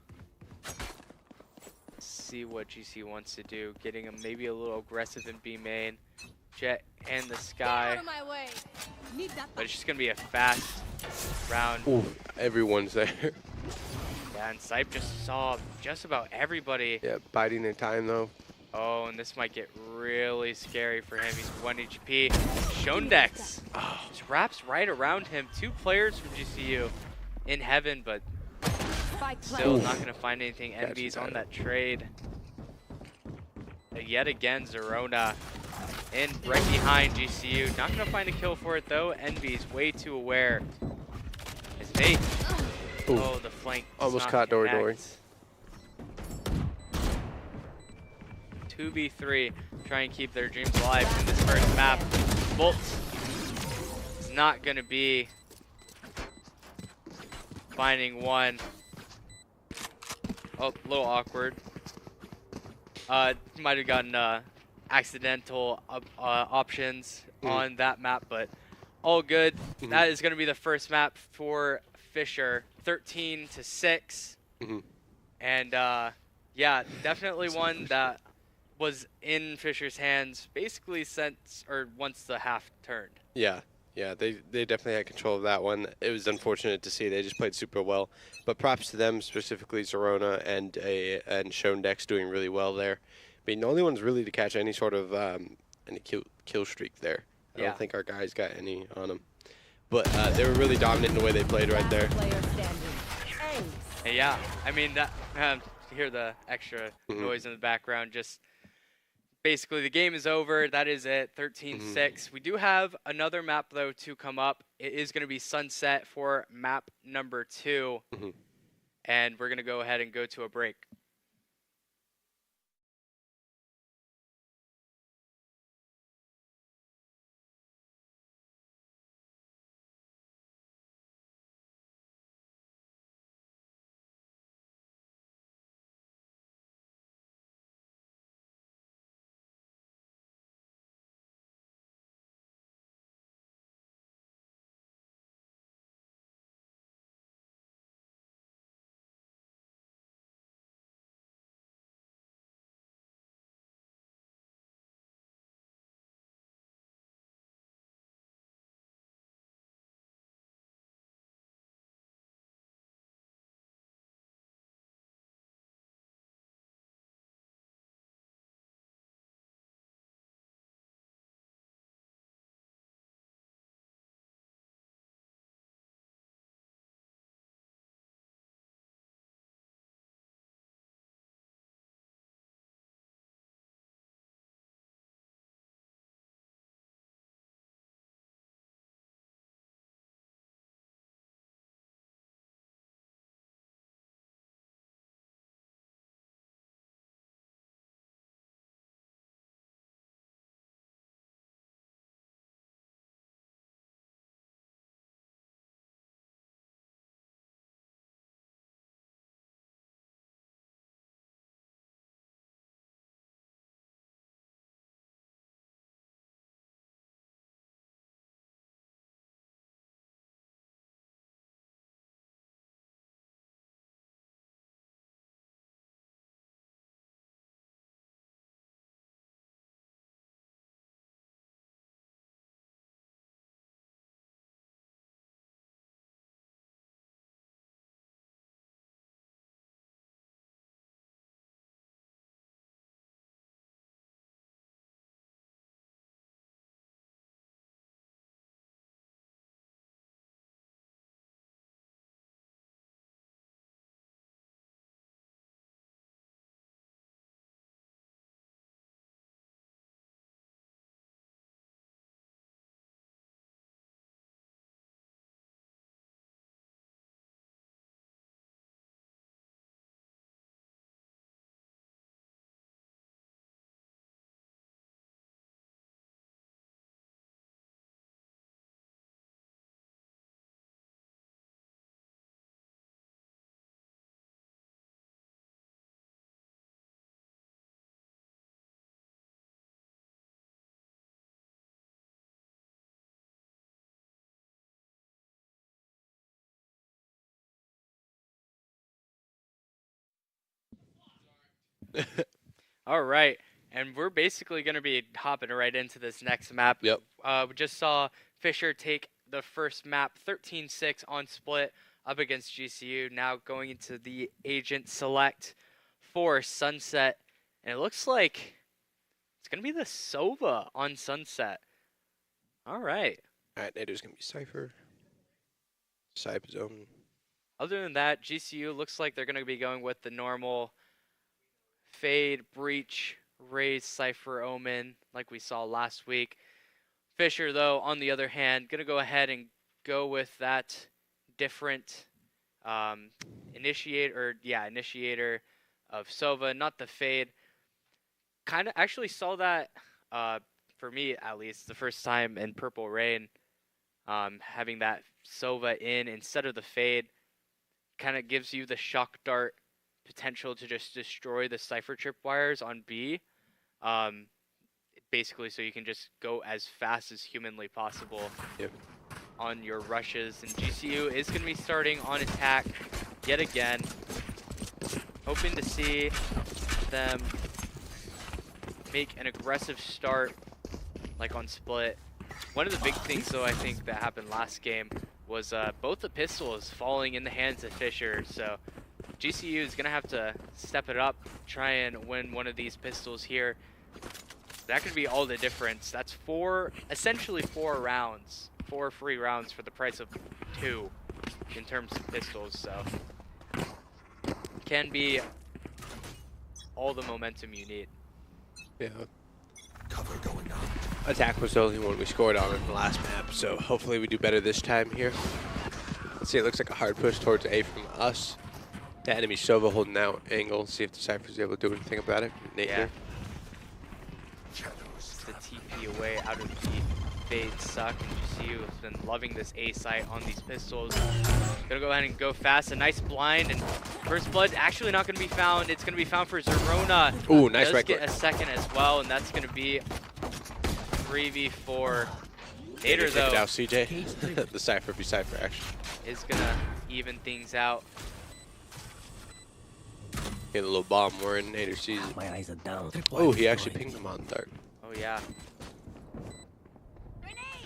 see what GC wants to do. Getting him maybe a little aggressive in B main. Jet and the Sky. But it's just going to be a fast round. Ooh, everyone's there. Yeah, and Sipe just saw just about everybody. Yeah, biding their time, though. Oh, and this might get really scary for him. He's 1 HP. Shondex just wraps right around him. 2 players from GCU in heaven, but Spike still planted. not going to find anything. Gotcha, Envy's on got that trade. Yet again, Zerona in right behind GCU. Not going to find a kill for it, though. Envy's way too aware. As Nate. Ooh. Oh, the flank. does Almost not caught Dory. connect. 2v3, try and keep their dreams alive in this first map. Bolt is not going to be finding one. Oh, a little awkward. Might have gotten accidental options on that map, but all good. That is going to be the first map for Fisher, 13-6. And yeah, definitely one that was in Fisher's hands basically once the half turned. Yeah, they definitely had control of that one. It was unfortunate to see. They just played super well. But props to them, specifically Zerona and Shondex doing really well there. I mean, the only ones really to catch any sort of any kill streak there. I don't think our guys got any on them. But they were really dominant in the way they played right there. Player standing. Ace. Yeah, I mean, that hear the extra noise in the background. Just basically the game is over. That is it. 13-6. We do have another map though to come up. It is going to be Sunset for map number 2, and we're going to go ahead and go to a break. All right, and we're basically going to be hopping right into this next map. Yep. We just saw Fisher take the first map, 13-6 on split, up against GCU. Now going into the agent select for Sunset, and it looks like it's going to be the Sova on Sunset. All right. All right, Nader's going to be Cypher. Cypher Zone. Other than that, GCU looks like they're going to be going with the normal Fade, Breach, Raze, Cypher, Omen, like we saw last week. Fisher, though, on the other hand, going to go ahead and go with that different initiator of Sova, not the Fade. Kind of actually saw that, for me at least, the first time in Purple Rain, having that Sova in instead of the Fade kind of gives you the shock dart potential to just destroy the Cypher tripwires on B. Basically, so you can just go as fast as humanly possible on your rushes. And GCU is going to be starting on attack yet again. Hoping to see them make an aggressive start like on split. One of the big things, though, I think that happened last game was both the pistols falling in the hands of Fisher. So GCU is going to have to step it up, try and win one of these pistols here. That could be all the difference. That's essentially 4 rounds, 4 free rounds for the price of 2 in terms of pistols. So can be all the momentum you need. Yeah. Attack was the only one we scored on in the last map, so hopefully we do better this time here. Let's see, it looks like a hard push towards A from us. The enemy Sova holding out angle. See if the Cypher's able to do anything about it. Nate here. The TP away out of the fade suck, and GCU has been loving this A site on these pistols. Gonna go ahead and go fast. A nice blind, and first blood actually not gonna be found. It's gonna be found for Zerona. Ooh, nice right click. Get a second as well, and that's gonna be 3v4. Nader though. Now CJ, the Cypher be Cypher actually. Is gonna even things out. Get a little bomb. We're in Nader season. My eyes are down. Oh, he actually pinged him on dart. Oh yeah.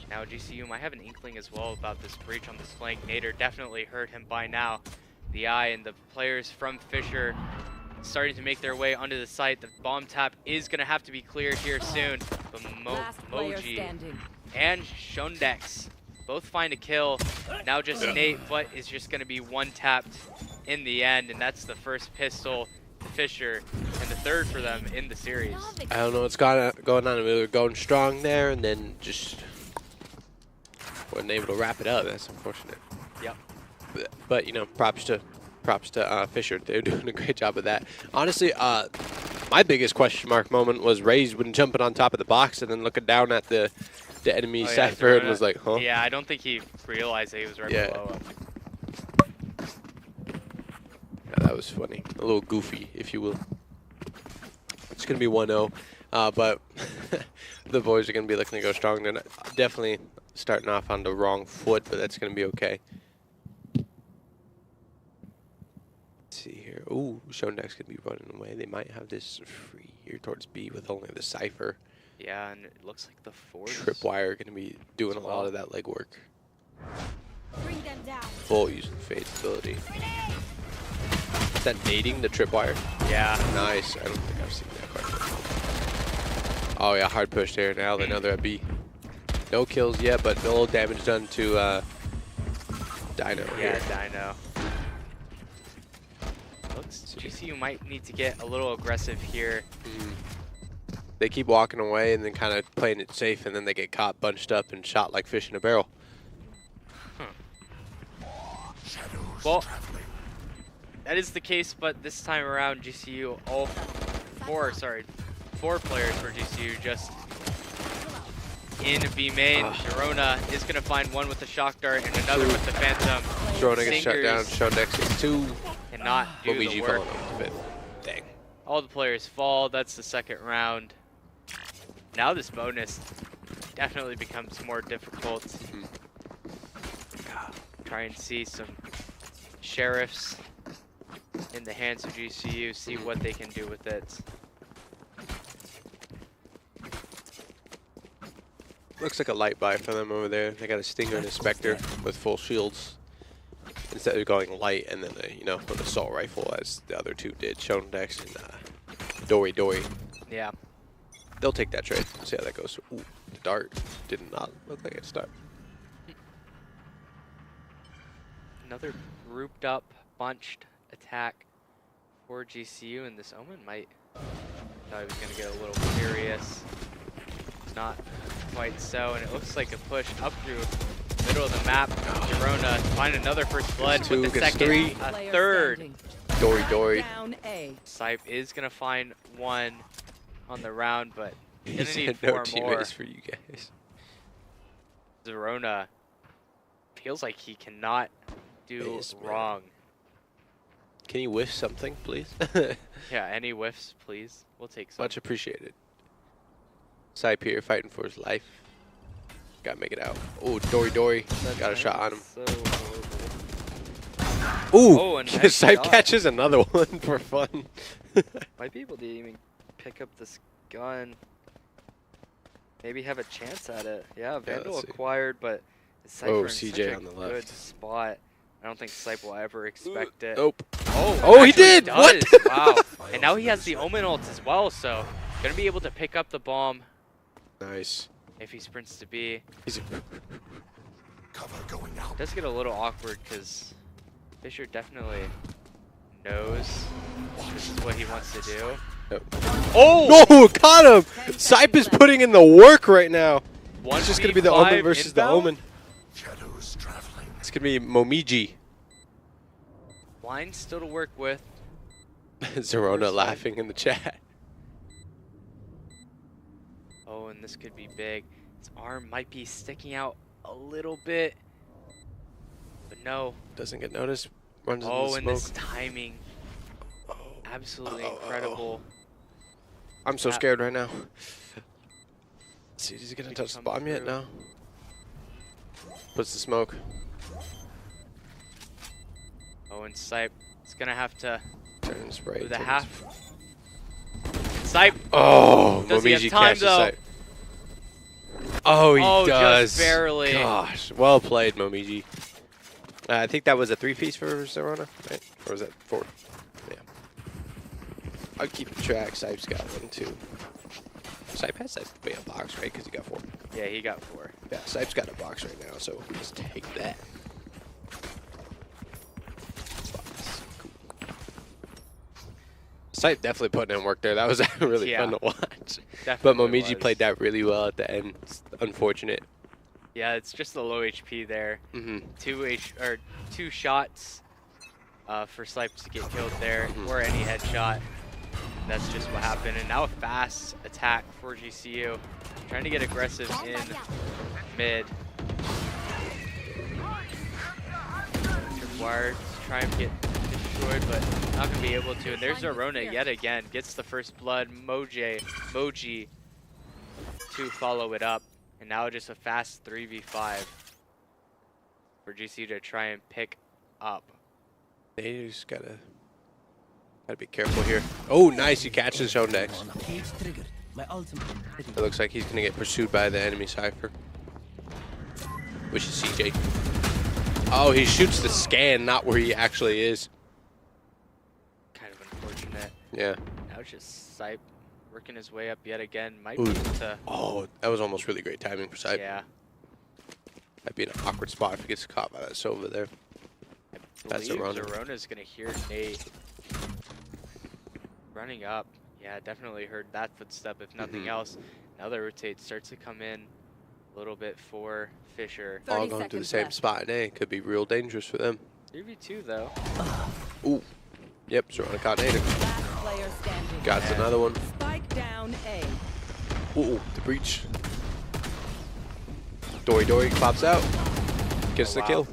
Now GCU might have an inkling as well about this breach on this flank. Nader definitely heard him by now. The eye and the players from Fisher starting to make their way onto the site. The bomb tap is going to have to be cleared here soon. But Moji and Shondex both find a kill. Now just Nate, but is just going to be one tapped in the end. And that's the first pistol to Fisher and the third for them in the series. I don't know what's going on. We were going strong there and then just wasn't able to wrap it up. That's unfortunate. Yep. But you know, props to Fisher. They're doing a great job of that. Honestly, my biggest question mark moment was Raze when jumping on top of the box and then looking down at the enemy Cypher and was like, huh? Yeah, I don't think he realized that he was right below him. Yeah, that was funny. A little goofy, if you will. It's gonna be 1-0, but the boys are gonna be looking to go strong. They're definitely starting off on the wrong foot, but that's going to be okay. Let's see here. Ooh, Shondex going to be running away. They might have this free here towards B with only the Cypher. Yeah, and it looks like the force. Tripwire going to be doing a lot of that legwork. Full using Fade's ability. Is that nading the Tripwire? Yeah. Nice. I don't think I've seen that quite. Oh yeah, hard push there. Now they know they're at B. No kills yet, but a little damage done to Dino. Yeah, Dino. Looks GCU might need to get a little aggressive here. They keep walking away and then kind of playing it safe, and then they get caught bunched up and shot like fish in a barrel. Well, that is the case, but this time around GCU, four players for GCU just in B main. Zerona is going to find one with the shock dart and another with the Phantom. Zerona gets shut down. Shondex gets 2. Cannot do the work. Dang. All the players fall. That's the second round. Now this bonus definitely becomes more difficult. Try and see some sheriffs in the hands of GCU. See what they can do with it. Looks like a light buy for them over there. They got a Stinger and a Spectre with full shields instead of going light and then a, an assault rifle as the other two did. Shondex and Dory. Yeah. They'll take that trade. See how that goes. Ooh, the dart did not look like a dart. Another grouped up, bunched attack for GCU, and this Omen might thought he was going to get a little furious. Not quite so, and it looks like a push up through the middle of the map. Zerona find another first blood with the second, 3. a third. Dory. Sype is gonna find one on the round, but He gonna need said no 4 more. teammates for you guys. Zerona feels like he cannot do wrong. Can you whiff something, please? Yeah, any whiffs, please. We'll take some. Much appreciated. Sype here fighting for his life. Gotta make it out. Oh, Dory. Got a shot on him. So Ooh, and nice Sype shot. catches another one for fun. Might be able to even pick up this gun. Maybe have a chance at it. Yeah, Vandal let's see. acquired, but Cypher in CJ such a on the good left. spot. I don't think Sype will ever expect it. Nope. Oh, he actually did! does. What? Wow. And now he has the Omen ult as well, so gonna be able to pick up the bomb Nice. if he sprints to B. He's Cover going out. It does get a little awkward because Fisher definitely knows this is what he wants to do. Oh! No, caught him! Sype is putting in the work right now. It's just gonna be the Omen 1v5 versus the inbound? Omen. Shadows traveling. It's gonna be Momiji. Line still to work with. Zerona laughing in the chat. Oh, and this could be big. His arm might be sticking out a little bit. But no. Doesn't get noticed. Runs into Oh, the and smoke. this timing. Absolutely incredible. I'm so That- scared right now. Let's see, is he gonna Could touch the come bomb yet? through. No. Puts the smoke. Oh, and Sype is going to have to Turn and spray. do the turn and half. spray. Sype. Oh, Does he have Momiji time, catches though? Sype. Oh, he Oh, does. just barely. Gosh, well played, Momiji. I think that was a 3-piece for Zerona, right? Or was that 4? Yeah. I'll keep track. Sype's got 1, 2. Sype has that be a box, right? Because he got 4. Yeah, he got 4. Yeah, Sype's got a box right now, so just take that. Box. Cool. Sype definitely putting in work there. That was really Yeah. fun to watch. But Definitely Momiji was. played that really well at the end. It's unfortunate. Yeah, it's just the low HP there. Mm-hmm. Two shots for Sype to get killed there, Mhm. or any headshot. That's just what happened. And now a fast attack for GCU, trying to get aggressive in mid. Required to try and get destroyed, but not gonna be able to. And there's Zerona yet again, gets the first blood. Moji to follow it up. And now just a fast 3v5 for GCU to try and pick up. They just gotta be careful here. Oh, nice! He catches Show next. It looks like he's gonna get pursued by the enemy Cypher, which is CJ. Oh, he shoots the scan, not where he actually is. Kind of unfortunate. Yeah. Now it's just Sype working his way up yet again. Might Ooh. be able to. Oh, that was almost really great timing for Sype. Yeah. Might be in an awkward spot if he gets caught by that Sova there. I That's believe Zerona. Zerona's gonna hear Nate running up. Yeah, definitely heard that footstep. If nothing Mhm. else, now the rotate starts to come in a little bit for Fisher. All 30 going to the seconds same left. spot in A. Could be real dangerous for them. 3v2 though. Ooh. Yep, Zerona caught native. Last player standing. Got Yeah. another one. Spike down A. Ooh, the breach. Dory pops out. Gets Oh, the wow. kill.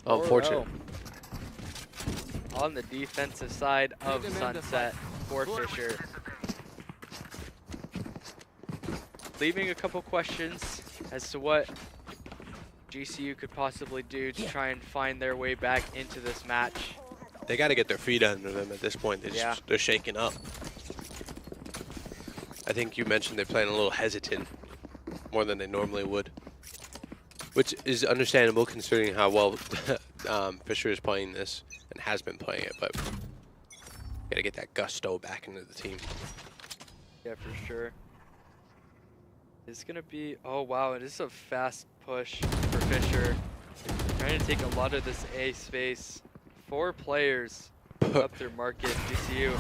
Unfortunate. 4-0. On the defensive side of Sunset for Fisher. Leaving a couple questions as to what GCU could possibly do to try and find their way back into this match. They got to get their feet under them at this point. Yeah. They're shaking up. I think you mentioned they're playing a little hesitant, more than they normally would, which is understandable considering how well Fisher is playing this and has been playing it. But got to get that gusto back into the team. Yeah, for sure. It's gonna be, oh wow, it is a fast push for Fisher. Trying to take a lot of this A space. 4 players up their market. GCU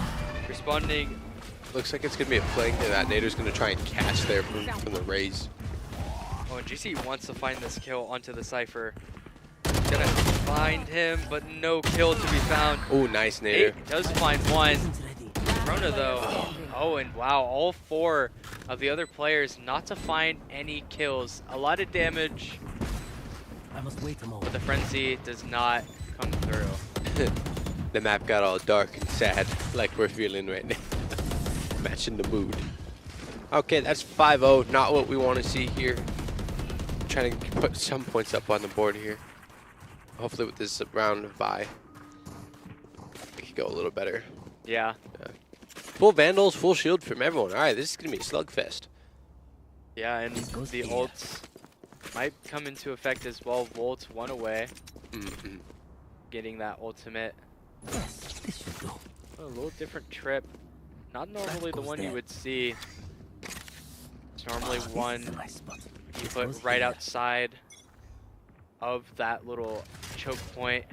responding. Looks like it's gonna be a flank, and that Nader's gonna try and catch there from the raise. Oh, and GCU wants to find this kill onto the Cypher. Gonna find him, but no kill to be found. Oh, nice Nader. Nate does find one. Last Rona player though. standing. Oh, and wow, all 4 of the other players not to find any kills. A lot of damage, I must wait a but moment. the frenzy does not come through. The map got all dark and sad, like we're feeling right now. Matching the mood. Okay, that's 5-0. Not what we want to see here. Trying to put some points up on the board here. Hopefully with this round of bye, it could go a little better. Yeah. Full Vandals, full shield from everyone. All right, this is going to be a slugfest. Yeah, and goes the here. ults might come into effect as well. Volt 1 away, Mm-hmm. getting that ultimate. Yes, this should do. A little different trip. Not normally the goes one you there. would see. It's normally This one is my spot. you This put goes right here. outside of that little choke point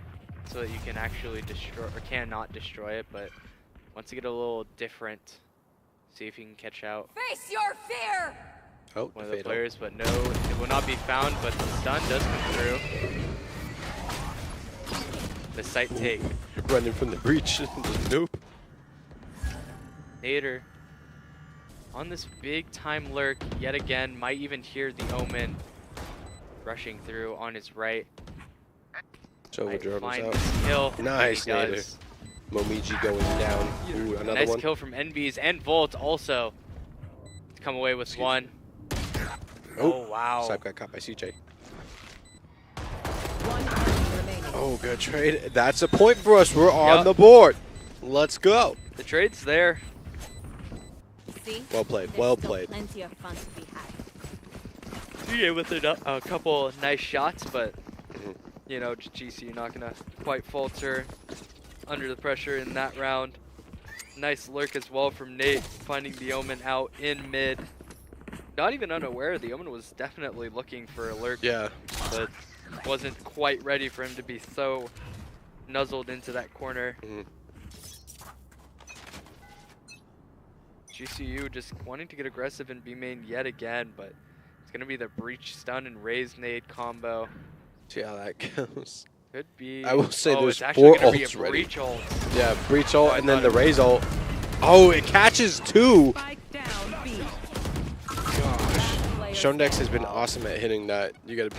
so that you can actually destroy, or cannot destroy it, but Wants to get a little different. See if he can catch out Face your fear! Oh, one of the fatal. players, but no, it will not be found, but the stun does come through. The sight take. Running from the breach. Nope. Nader on this big time lurk yet again, might even hear the Omen rushing through on his right. So Might drone find out. this kill. Nice, He Nader. does. Momiji going down. Ooh, another Nice one. kill from NBs and Volt also to come away with one. Oh, wow. Snipe got caught by CJ. One enemy remaining. Oh, good trade. That's a point for us. We're on Yep. the board. Let's go. The trade's there. See? Well played. There's Well still played. Plenty of fun to be had. CJ with a couple nice shots, but Mhm. you know, GCU not gonna quite falter under the pressure in that round. Nice lurk as well from Nate, finding the Omen out in mid. Not even unaware, the Omen was definitely looking for a lurk, Yeah. but wasn't quite ready for him to be so nuzzled into that corner. Mhm. GCU just wanting to get aggressive in B main yet again, but it's gonna be the breach stun and raise nade combo. See how that goes. Could be. I will say oh, there's it's actually 4 gonna be a ults ready. breach ult. Yeah, breach ult I and then thought the it- raise ult. Oh, it catches 2. Spike down B. Gosh. Player Shondex has been standing. awesome at hitting that. You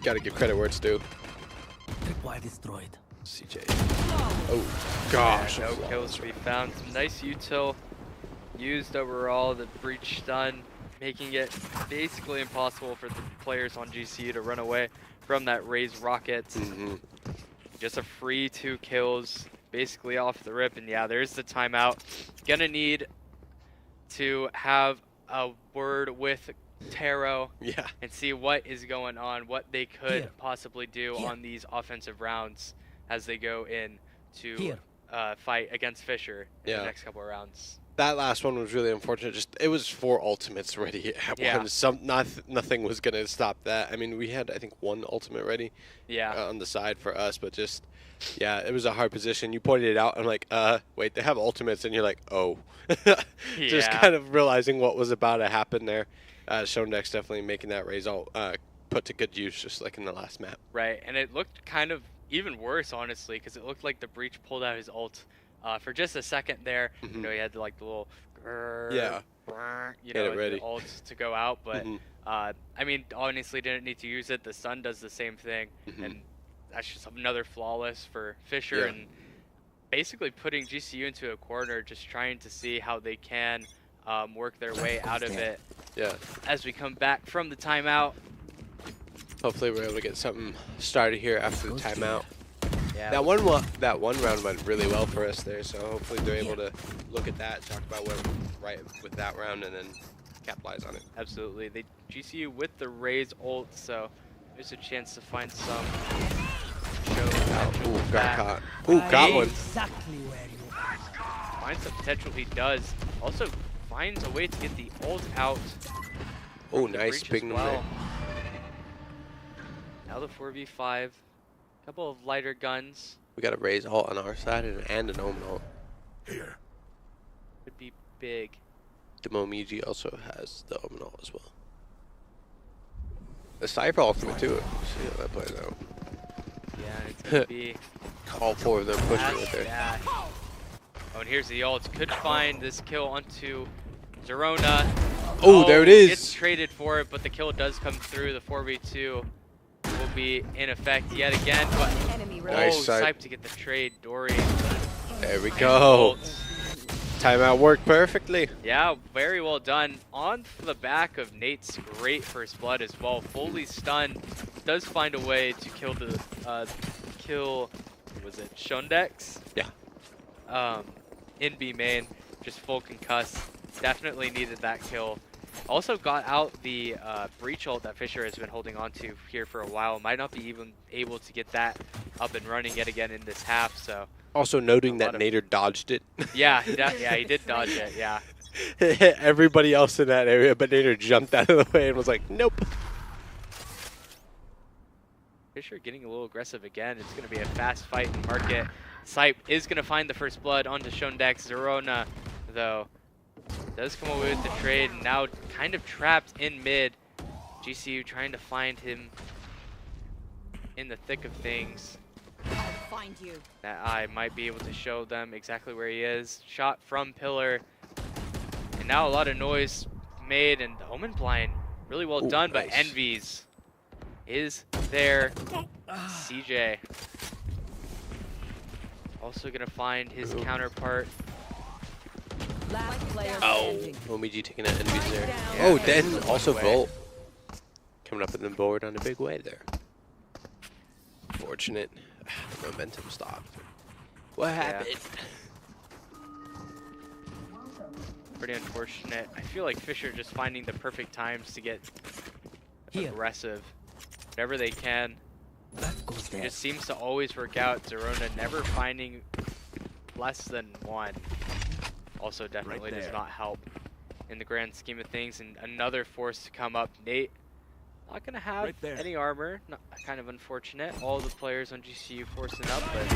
gotta give credit where it's due. Tripwire destroyed. CJ. Oh gosh. Yeah, no kills to be found. Some nice util used overall. The breach stun, making it basically impossible for the players on GCU to run away from that raise rocket. Mhm. Just a free 2 kills, basically off the rip. And yeah, there's the timeout. Gonna need to have a word with Taro Yeah. and see what is going on, what they could Here. possibly do Here. on these offensive rounds as they go in to Here. fight against Fisher in Yeah. the next couple of rounds. That last one was really unfortunate. Just it was 4 ultimates ready at Yeah. once. Nothing was gonna stop that. I mean, we had I think 1 ultimate ready Yeah, on the side for us, but just yeah, it was a hard position. You pointed it out. I'm like, wait, they have ultimates, and you're like, oh, just Yeah. kind of realizing what was about to happen there. Shondex definitely making that raise ult put to good use, just like in the last map. right. And it looked kind of even worse, honestly, because it looked like the breach pulled out his ult for just a second there. You Mhm. know, he had the, like the little Yeah. you Get know, it ready. the ult to go out, but Mhm. I mean, honestly, didn't need to use it. The Sun does the same thing, Mhm. and that's just another flawless for Fisher, Yeah. and basically putting GCU into a corner, just trying to see how they can work their way out of it Yeah. as we come back from the timeout. Hopefully we're able to get something started here after the Goes timeout. Yeah, That one round went really well for us there, so hopefully they're able to look at that, talk about what went right with that round, and then capitalize on it. absolutely. They GCU with the raise ult, so there's a chance to find some show potential Ooh, with got that. caught. Ooh, got one. Exactly where you are. Finds the potential, he does. Also finds a way to get the ult out. Oh, from the nice, breach big as number. well. Now the 4v5. Couple of lighter guns. We got a raise ult on our side and an omen ult. Here. Could be big. The Momiji also has the omen ult as well. The Cypher ultimate too. See how that plays out. Yeah, it's gonna be All 4 of them pushing fast, it there. yeah. Oh, and here's the ult. Could find this kill onto Zerona. Oh, there it Gets is. traded for it, but the kill does come through. The 4v2 will be in effect yet again. But Enemy Nice remaining. sight. Sipe to get the trade. Dory. There we and go. Bolt. Timeout worked perfectly. Yeah, very well done. On the back of Nate's great first blood as well. Fully stunned. Does find a way to kill the was it Shondex? Yeah. In B main, just full concuss. Definitely needed that kill. Also got out the breach ult that Fisher has been holding on to here for a while. Might not be even able to get that up and running yet again in this half. So Also noting A that lot of- Nader dodged it. yeah, yeah, he did dodge it. Yeah. It hit everybody else in that area, but Nader jumped out of the way and was like, nope. Fisher getting a little aggressive again. It's going to be a fast fight in market. Sipe is going to find the first blood onto Shondex. Zerona, though, does come away with the trade. Now kind of trapped in mid. GCU trying to find him in the thick of things. I'll find you. That eye might be able to show them exactly where he is. Shot from pillar. And now a lot of noise made, and the Omen blind really well done, nice. but Envy's is there. CJ also gonna find his counterpart. Last player Oh, standing. Omiji taking that enemies there. Down. Oh, Yeah, then one also way. Volt coming up in the board on a big way there. Fortunate. The momentum stopped. What happened? Pretty unfortunate. I feel like Fisher just finding the perfect times to get Here. aggressive. Whenever they can. That goes It there. just seems to always work out. Zerona never finding less than one. Also definitely does there. not help in the grand scheme of things. And another force to come up. Nate not going to have Right there. any armor. Not, kind of unfortunate. All the players on GCU forcing up, but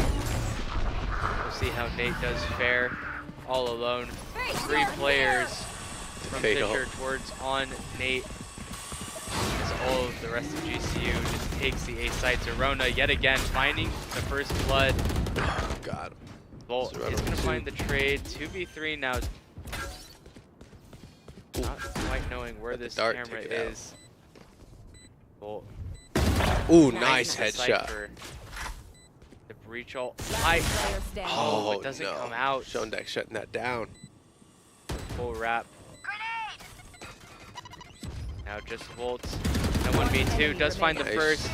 we'll see how Nate does fare all alone. 3 players from Fatal. Fisher towards on Nate. As all of the rest of GCU just takes the A site. Zerona yet again finding the first blood. Got him. Volt Zerona is going to with find the trade. 2v3 now. Not quite knowing where Let the this dart camera take it out. is. Volt. Ooh, finds nice the headshot. Cypher. The breach ult. Last Hype. player standing. Oh, it doesn't no. come out. Shondex shutting that down. Full wrap. Now just Volt. And 1v2 does find the Nice. first.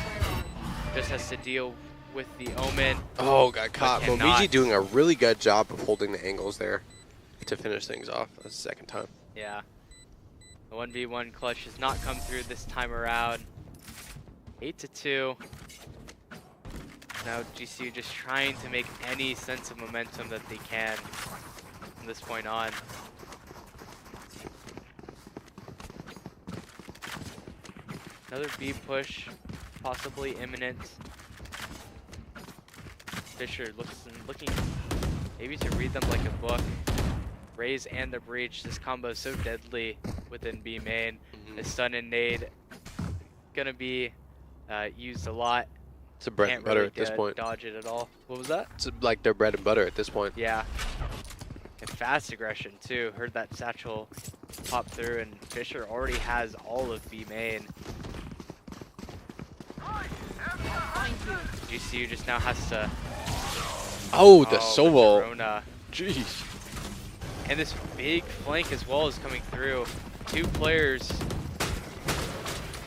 Just has to deal with the Omen. Oh, got caught. cannot. Momiji doing a really good job of holding the angles there to finish things off. That's the second time. Yeah. The 1v1 clutch has not come through this time around. 8-2. Now GCU just trying to make any sense of momentum that they can from this point on. Another B push, possibly imminent. Fisher looking maybe to read them like a book. Raise and the breach. This combo is so deadly within B main. The stun and nade gonna be used a lot. It's a bread Can't and butter really at this point. dodge it at all. What was that? It's like their bread and butter at this point. Yeah. And fast aggression too. Heard that satchel pop through, and Fisher already has all of B main. GCU just now has to. Oh, the but solo. Zerona. Jeez. And this big flank as well is coming through. 2 players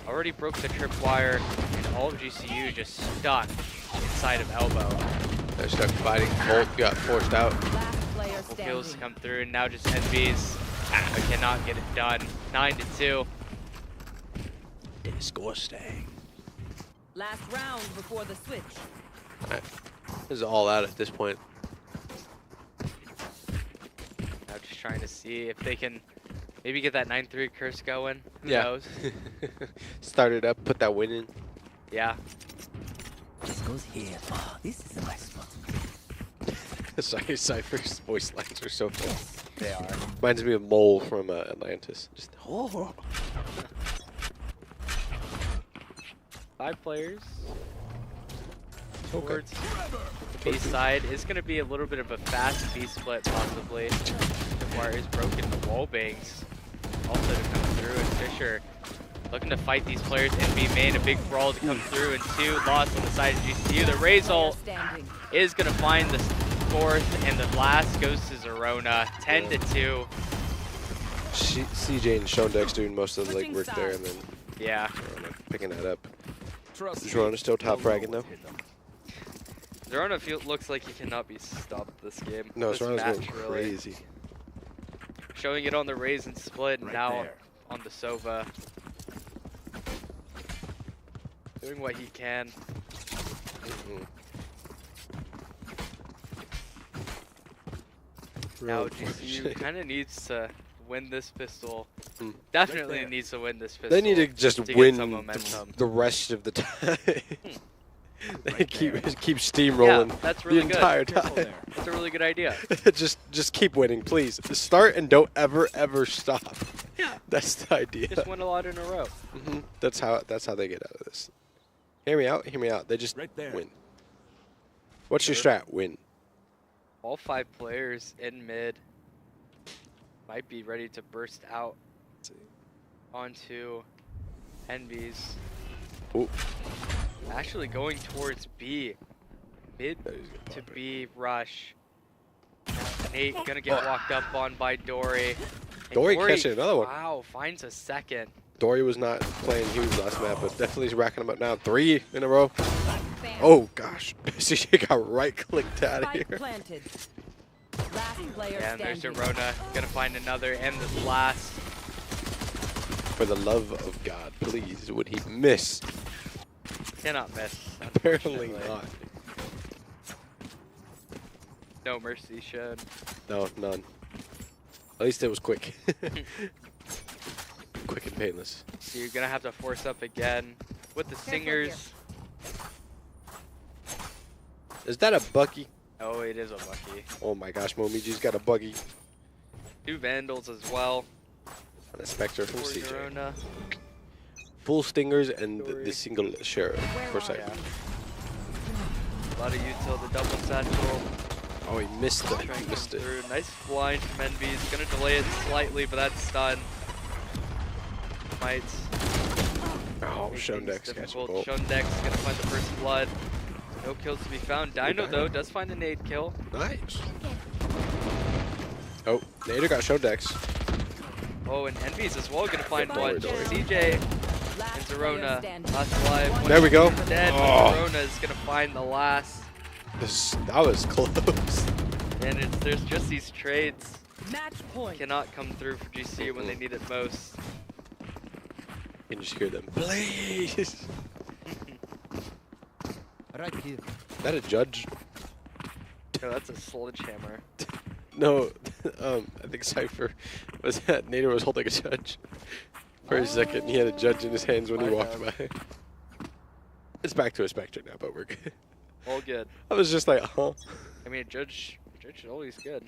already broke the tripwire, and all of GCU just stuck inside of elbow. They're stuck fighting. Volt got forced out. Last player Couple kills standing. come through, and now just Envy's but cannot get it done. 9-2. Disgusting. Last round before the switch. This is all out at this point. Now just trying to see if they can maybe get that 9-3 curse going. Who Yeah. knows? Start it up, put that win in. Yeah. This goes here. Oh, this is a nice spot. Sorry, Cypher's voice lines are so funny. They are. Reminds me of Mole from Atlantis. Just, oh. 5 players. Okay. Towards the B side is going to be a little bit of a fast B split possibly. The wire is broken. The wall bangs also to come through, and Fisher looking to fight these players in B main. A big brawl to come through, and 2 lost on the side of GCU. The Raze Player ult standing. is going to find the 4th, and the last goes to Zerona. 10-2. CJ and Shondex doing most of the Switching legwork there, sides. and then Yeah. Zerona picking that up. Trust me. Zerona's still top They'll know fragging though. what hit them. Zerona looks like he cannot be stopped this game. No, this Zerona's match, going really. crazy. Showing it on the Raze and split, and Right now there. on the Sova. Doing what he can. Mhm. Now Real GCU unfortunate. kind of needs to win this pistol. Mm. Definitely there. needs to win this pistol. They need to just get win some the, momentum. the rest of the time. They keep steamrolling Yeah, that's really the good. entire Careful time. there. That's a really good idea. just keep winning, please. Start and don't ever stop. Yeah. That's the idea. Just win a lot in a row. That's how they get out of this. Hear me out. Hear me out. They just Right there. win. What's your strat? Win. All 5 players in mid might be ready to burst out onto Envy's. Ooh. Actually going towards B. Mid That is good to pop, B rush. Nate gonna get walked up on by Dory. And Dory catching another one. Wow, finds a second. Dory was not playing huge last map, but definitely is racking them up now. 3 in a row. Oh gosh, CJ got right clicked out of Spike here. planted. Last player Yeah, and there's standing. Arona gonna find another and the last. For the love of God, please, would he miss? Cannot miss. Apparently unfortunately. not. No mercy shown. No, none. At least it was quick. Quick and painless. So you're gonna have to force up again with the Careful singers. here. Is that a Bucky? Oh, it is a Bucky. Oh my gosh, Momiji's got a buggy. 2 Vandals as well. And a Spectre from For CJ. Arona. Full stingers and the Dory. single sheriff for Where are second. A lot of util, the double satchel. Oh, he missed it. Trying He to missed come it. through. Nice blind from Envy. He's gonna delay it slightly, but that's done. Might. Oh, make Shown things Dex catching difficult. bolt. Shown Dex gonna find the first blood. No kills to be found. Dino Dino. though does find a nade kill. Nice. Oh, Nader got Shown Dex. Oh, and Envy's as well gonna find Dory, one. Dory. CJ Last and player Zerona. standing. Last alive. One There we go. is dead, but Oh. Zerona is gonna find the last. That was close. And there's just these trades Match point. cannot come through for GCU when they need it most. Can you just hear them? Please. Right here. Is that a judge? No, that's a sledgehammer. No, I think Cypher was that Nader was holding a judge. For a second, he had a judge in his hands when he My walked bad. by. It's back to a Spectre now, but we're good. All good. I was just like, huh? I mean, Judge is always good.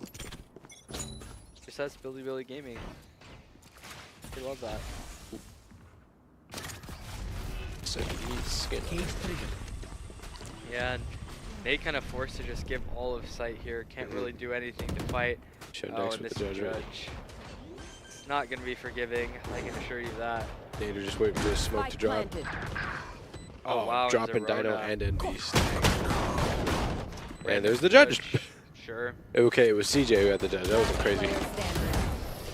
Just has Billy Gaming. We love that. So he needs skin on Cage it. triggered. Yeah, and they kind of forced to just give all of sight here. Can't really do anything to fight. Shown Oh, Dex and with this the judge. right? Judge. It's not going to be forgiving, I can assure you that. Nader just waiting for his smoke to Spike drop. planted. Oh, wow. and Dropping Dino Zerona. and Envy's. Right, And there's the judge. Sure. Okay, it was CJ who had the judge. That wasn't crazy. Player standing.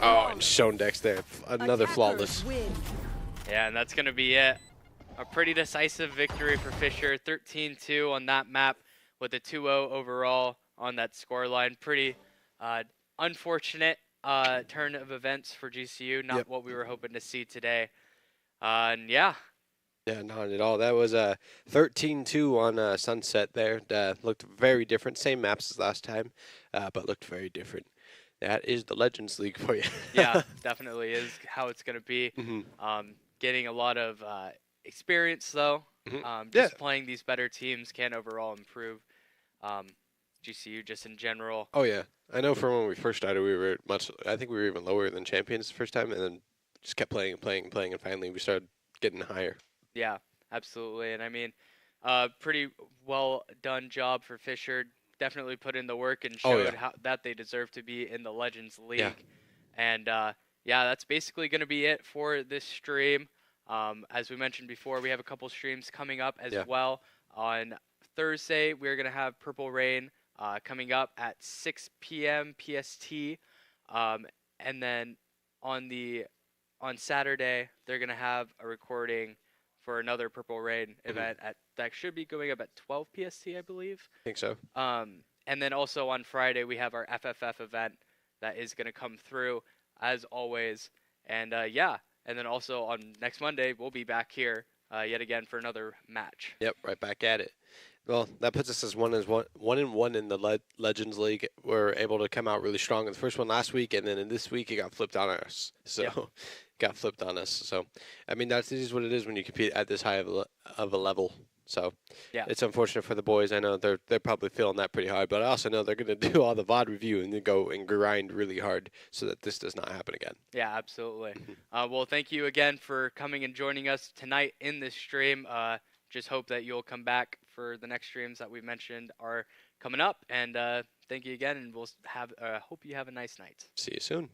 Oh, and Shown Dex there. Another Attackers flawless. win. Yeah, and that's going to be it. A pretty decisive victory for Fisher. 13-2 on that map with a 2-0 overall on that scoreline. Pretty unfortunate turn of events for GCU. Not Yep. what we were hoping to see today. And yeah, Yeah, not at all. That was 13-2 on Sunset there. Looked very different. Same maps as last time, but looked very different. That is the Legends League for you. yeah, definitely is how it's going to be. Mhm. Getting a lot of experience, though. Mhm. Just Yeah. playing these better teams can overall improve GCU just in general. Oh yeah, I know. From when we first started, we were much. I think we were even lower than champions the first time, and then just kept playing and playing and playing, and finally we started getting higher. Yeah, absolutely. And I mean, pretty well done job for Fisher. Definitely put in the work and Oh, showed yeah. how, that they deserve to be in the Legends League. Yeah. And yeah, that's basically going to be it for this stream. As we mentioned before, we have a couple streams coming up as Yeah. well. On Thursday, we're going to have Purple Rain coming up at 6 p.m. PST. And then on Saturday, they're going to have a recording for another Purple Rain event that should be going up at 12 PST, I believe. I think so. And then also on Friday, we have our FFF event that is going to come through as always. And yeah, and then also on next Monday, we'll be back here yet again for another match. Yep, right back at it. Well, that puts us as one and one in the Legends League. We're able to come out really strong in the first one last week, and then in this week it got flipped on us. So, Yep. got flipped on us. So, I mean, that is what it is when you compete at this high of a level. So Yeah. it's unfortunate for the boys. I know they're probably feeling that pretty hard, but I also know they're going to do all the VOD review and then go and grind really hard so that this does not happen again. Yeah, absolutely. Well, thank you again for coming and joining us tonight in this stream. Just hope that you'll come back for the next streams that we mentioned are coming up. And thank you again, and we'll hope you have a nice night. See you soon.